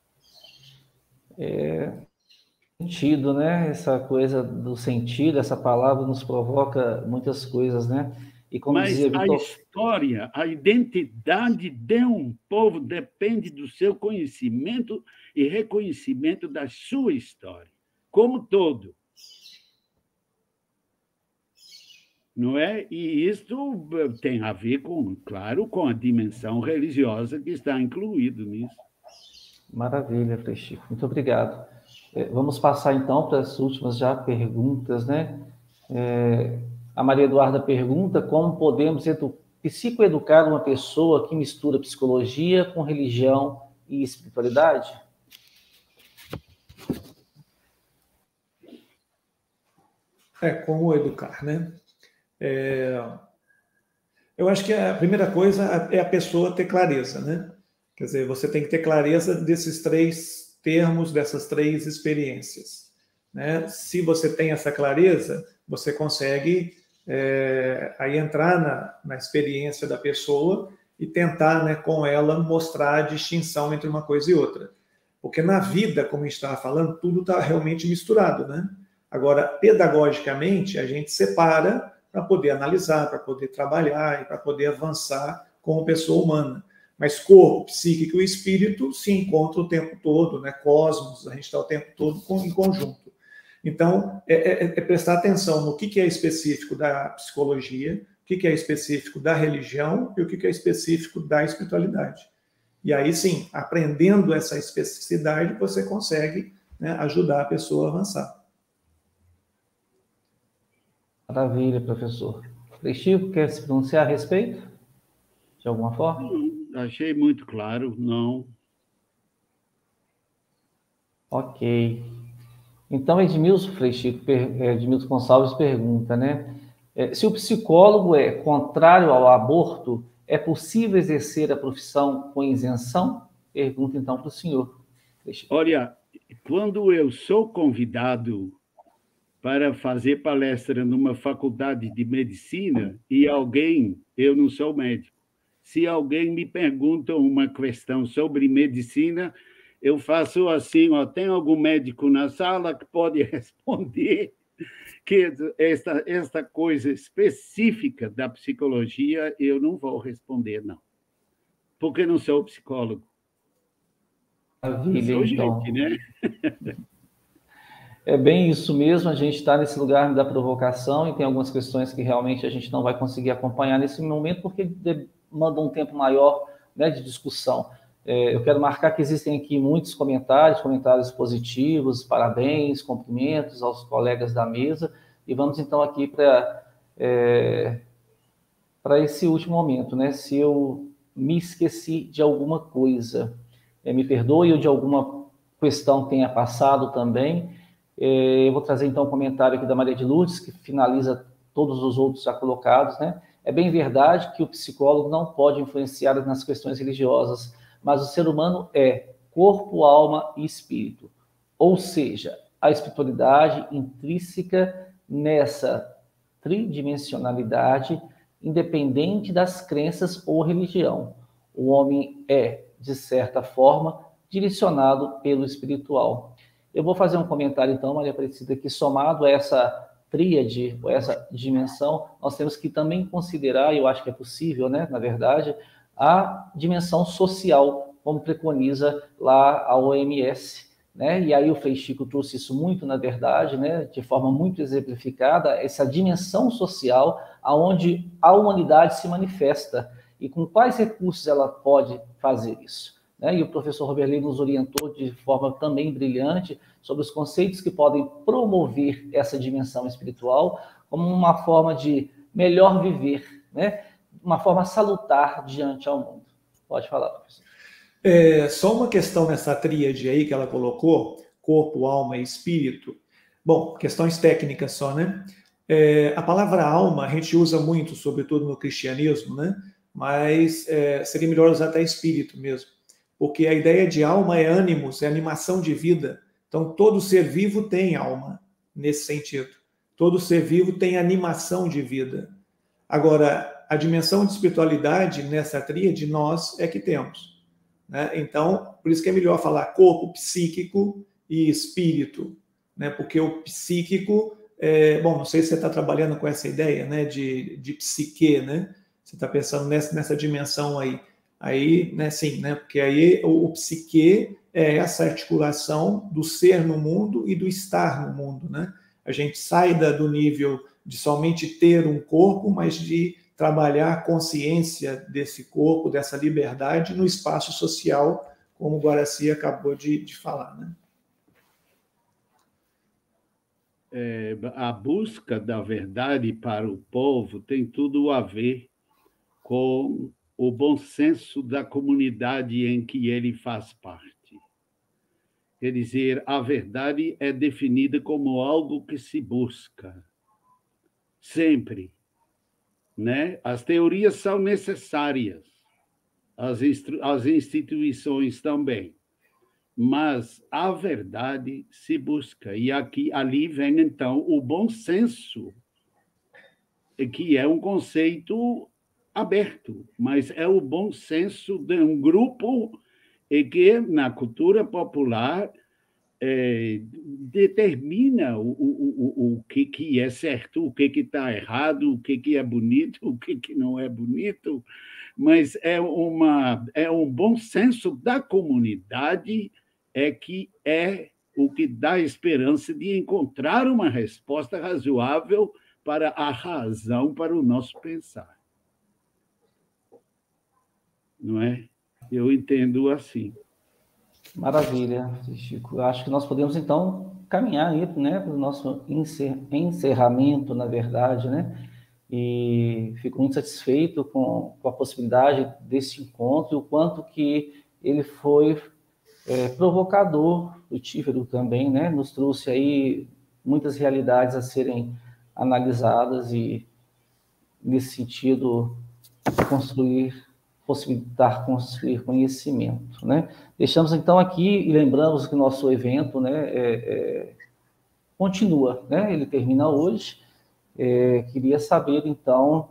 Sentido, né? Essa coisa do sentido, essa palavra nos provoca muitas coisas, né? E como Mas dizia Vitor... a história, a identidade de um povo depende do seu conhecimento e reconhecimento da sua história, como todo. Não é? E isso tem a ver, claro, com a dimensão religiosa que está incluído nisso. Maravilha, Frei Chico. Muito obrigado. Vamos passar, então, para as últimas já perguntas, né? A Maria Eduarda pergunta como podemos psicoeducar uma pessoa que mistura psicologia com religião e espiritualidade? Como educar, né? Eu acho que a primeira coisa é a pessoa ter clareza, né? Quer dizer, você tem que ter clareza desses três termos, dessas três experiências, né? Se você tem essa clareza, você consegue aí entrar na experiência da pessoa e tentar, né, com ela mostrar a distinção entre uma coisa e outra. Porque na vida, como a gente estava falando, tudo está realmente misturado, né? Agora, pedagogicamente, a gente separa para poder analisar, para poder trabalhar e para poder avançar como pessoa humana. Mas corpo, psíquico e espírito se encontram o tempo todo, né? Cosmos, a gente está o tempo todo em conjunto. Então, prestar atenção no que é específico da psicologia, o que é específico da religião e o que é específico da espiritualidade. E aí, sim, aprendendo essa especificidade, você consegue, né, ajudar a pessoa a avançar. Maravilha, professor. Frei Chico, quer se pronunciar a respeito? De alguma forma? Achei muito claro, não. Ok. Então, Edmilson, Frei Chico, Edmilson Gonçalves pergunta, né? Se o psicólogo é contrário ao aborto, é possível exercer a profissão com isenção? pergunta, então, para o senhor. Olha, quando eu sou convidado para fazer palestra numa faculdade de medicina e eu não sou médico, se alguém me pergunta uma questão sobre medicina, eu faço assim, ó, tem algum médico na sala que pode responder que esta coisa específica da psicologia eu não vou responder, não, porque não sou psicólogo. Maravilha, Sou então. gente, né? É bem isso mesmo, a gente está nesse lugar da provocação e tem algumas questões que realmente a gente não vai conseguir acompanhar nesse momento porque demanda um tempo maior, né, de discussão. Eu quero marcar que existem aqui muitos comentários positivos, parabéns, cumprimentos aos colegas da mesa, e vamos então aqui para esse último momento, né? Se eu me esqueci de alguma coisa, me perdoe, ou de alguma questão tenha passado também. Eu vou trazer então um comentário aqui da Maria de Lourdes, que finaliza todos os outros já colocados, né? É bem verdade que o psicólogo não pode influenciar nas questões religiosas, mas o ser humano é corpo, alma e espírito. Ou seja, a espiritualidade intrínseca nessa tridimensionalidade, independente das crenças ou religião. O homem é, de certa forma, direcionado pelo espiritual. Eu vou fazer um comentário, então, Maria Aparecida, que somado a essa tríade, ou essa dimensão, nós temos que também considerar, e eu acho que é possível, né, na verdade, a dimensão social, como preconiza lá a OMS, né? E aí o Frei Chico trouxe isso muito, na verdade, né, de forma muito exemplificada, essa dimensão social aonde a humanidade se manifesta e com quais recursos ela pode fazer isso. Né? E o professor Roberley nos orientou de forma também brilhante sobre os conceitos que podem promover essa dimensão espiritual como uma forma de melhor viver, né? Uma forma salutar diante ao mundo. Pode falar, professor. Só uma questão nessa tríade aí que ela colocou, corpo, alma e espírito. Bom, questões técnicas só, né? A palavra alma a gente usa muito, sobretudo no cristianismo, né? Mas seria melhor usar até espírito mesmo, porque a ideia de alma é ânimos, é animação de vida. Então, todo ser vivo tem alma, nesse sentido. Todo ser vivo tem animação de vida. Agora, a dimensão de espiritualidade nessa tríade, nós é que temos. Né? Então, por isso que é melhor falar corpo, psíquico e espírito, né? Porque o psíquico, bom, não sei se você está trabalhando com essa ideia, né, de psique, né? Você está pensando nessa dimensão aí, né, sim, né? Porque aí o psique é essa articulação do ser no mundo e do estar no mundo, né? A gente sai do nível de somente ter um corpo, mas de trabalhar a consciência desse corpo, dessa liberdade no espaço social, como o Guaraci acabou de falar, né? A busca da verdade para o povo tem tudo a ver com o bom senso da comunidade em que ele faz parte. Quer dizer, a verdade é definida como algo que se busca, sempre. Né? As teorias são necessárias, as instituições também, mas a verdade se busca. E ali vem, então, o bom senso, que é um conceito aberto, mas é o bom senso de um grupo que, na cultura popular, determina o que é certo, o que está errado, o que é bonito, o que não é bonito, mas é um bom senso da comunidade que é o que dá esperança de encontrar uma resposta razoável para a razão, para o nosso pensar. Não é? Eu entendo assim. Maravilha, Chico. Eu acho que nós podemos, então, caminhar aí, né, para o nosso encerramento, na verdade, né? E fico muito satisfeito com a possibilidade desse encontro e o quanto que ele foi provocador, frutífero também, né? Nos trouxe aí muitas realidades a serem analisadas e, nesse sentido, construir possibilitar construir conhecimento, né? Deixamos, então, aqui e lembramos que nosso evento, né, continua, né? Ele termina hoje. Queria saber, então,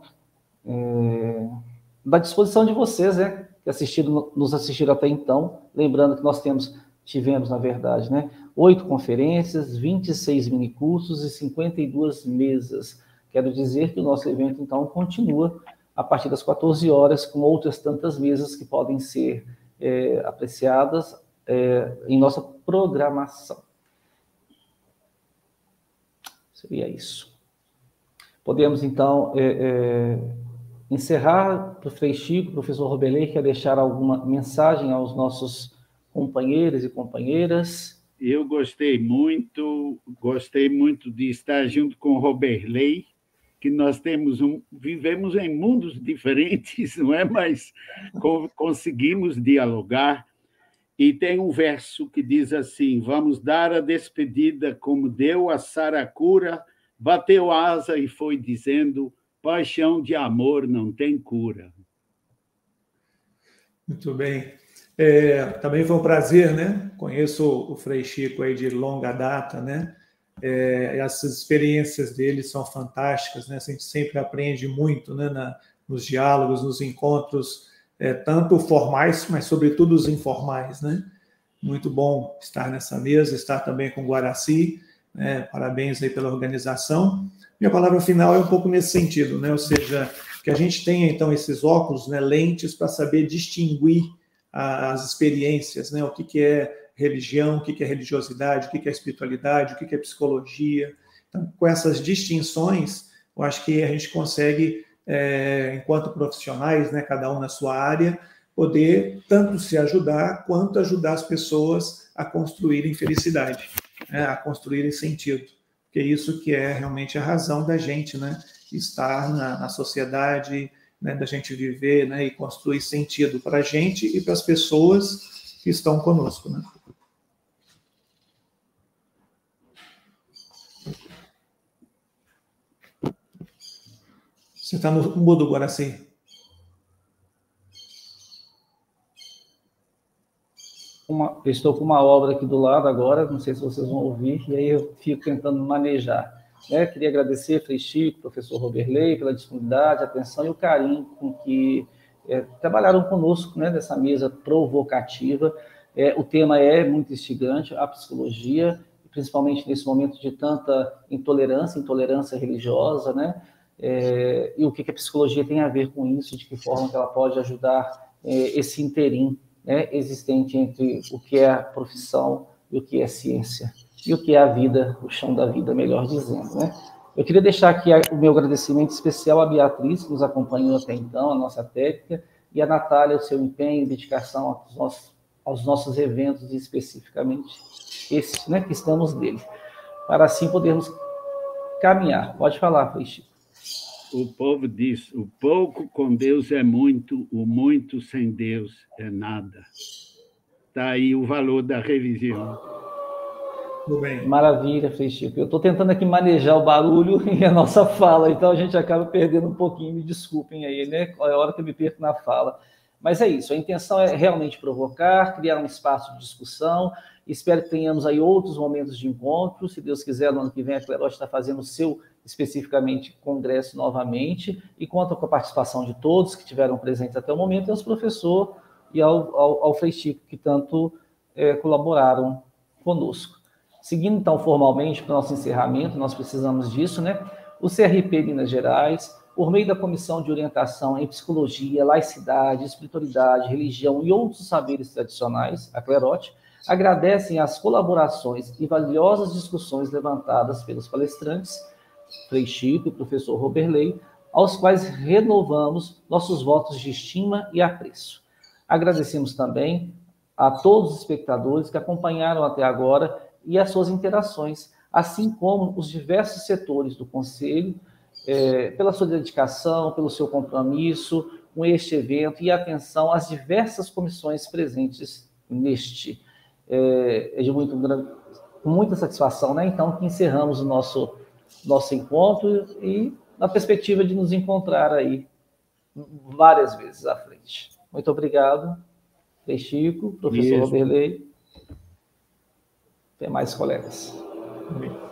da disposição de vocês, né, que nos assistiram até então, lembrando que nós tivemos, na verdade, né, 8 conferências, 26 minicursos e 52 mesas. Quero dizer que o nosso evento, então, continua a partir das 14 horas, com outras tantas mesas que podem ser apreciadas em nossa programação. Seria isso. Podemos, então, encerrar. Para o Frei Chico, professor Roberley, quer deixar alguma mensagem aos nossos companheiros e companheiras? Eu gostei muito de estar junto com o Roberley, que nós vivemos em mundos diferentes, não é? Mas conseguimos dialogar. E tem um verso que diz assim: vamos dar a despedida como deu a saracura, bateu asa e foi dizendo, paixão de amor não tem cura. Muito bem. Também foi um prazer, né? Conheço o Frei Chico aí de longa data, né? Essas experiências dele são fantásticas, né? A gente sempre aprende muito, né? Nos diálogos, nos encontros, tanto formais, mas sobretudo os informais, né? Muito bom estar nessa mesa, estar também com o Guaraci, né? Parabéns aí pela organização. Minha palavra final é um pouco nesse sentido, né? Ou seja, que a gente tenha, então, esses óculos, né? Lentes para saber distinguir as experiências, né? O que é religião, o que é religiosidade, o que é espiritualidade, o que é psicologia. Então, com essas distinções, eu acho que a gente consegue, enquanto profissionais, né, cada um na sua área, poder tanto se ajudar, quanto ajudar as pessoas a construírem felicidade, né, a construírem sentido. Porque é isso que é realmente a razão da gente, né, estar na sociedade, né, da gente viver, né, e construir sentido para a gente e para as pessoas que estão conosco, né? Você está no mudo, Guaraci. Eu estou com uma obra aqui do lado agora, não sei se vocês vão ouvir, e aí eu fico tentando manejar. Né? Queria agradecer, Frei Chico, professor Roberley, pela disponibilidade, atenção e o carinho com que trabalharam conosco, né, nessa mesa provocativa. O tema é muito instigante, a psicologia, principalmente nesse momento de tanta intolerância religiosa, né? E o que a psicologia tem a ver com isso, de que forma que ela pode ajudar esse interim, né, existente entre o que é a profissão e o que é ciência, e o que é a vida, o chão da vida, melhor dizendo, né? Eu queria deixar aqui o meu agradecimento especial à Beatriz, que nos acompanhou até então, a nossa técnica, e a Natália, o seu empenho e dedicação aos nossos eventos, e especificamente esses, né, que estamos nele, para assim podermos caminhar. Pode falar, Frei Chico. O povo diz, o pouco com Deus é muito, o muito sem Deus é nada. Está aí o valor da revisão. Tudo bem. Maravilha, Frei Chico. Eu estou tentando aqui manejar o barulho e a nossa fala, então a gente acaba perdendo um pouquinho, me desculpem aí, né? É a hora que eu me perco na fala. Mas é isso, a intenção é realmente provocar, criar um espaço de discussão. Espero que tenhamos aí outros momentos de encontro. Se Deus quiser, no ano que vem a Clerote está fazendo o seu, especificamente, congresso novamente, e conta com a participação de todos que tiveram presentes até o momento, e aos professores e ao Frei Chico, que tanto colaboraram conosco. Seguindo, então, formalmente para o nosso encerramento, nós precisamos disso, né? O CRP Minas Gerais, por meio da Comissão de Orientação em Psicologia, Laicidade, Espiritualidade, Religião e outros saberes tradicionais, a Clerote, agradecem as colaborações e valiosas discussões levantadas pelos palestrantes, Frei Chico e professor Roberley, aos quais renovamos nossos votos de estima e apreço. Agradecemos também a todos os espectadores que acompanharam até agora e as suas interações, assim como os diversos setores do Conselho, pela sua dedicação, pelo seu compromisso com este evento e atenção às diversas comissões presentes neste. Com muita satisfação, né? Então, que encerramos o nosso encontro e na perspectiva de nos encontrar aí várias vezes à frente. Muito obrigado. Frei Chico, professor Roberley. Até mais, colegas. Amém.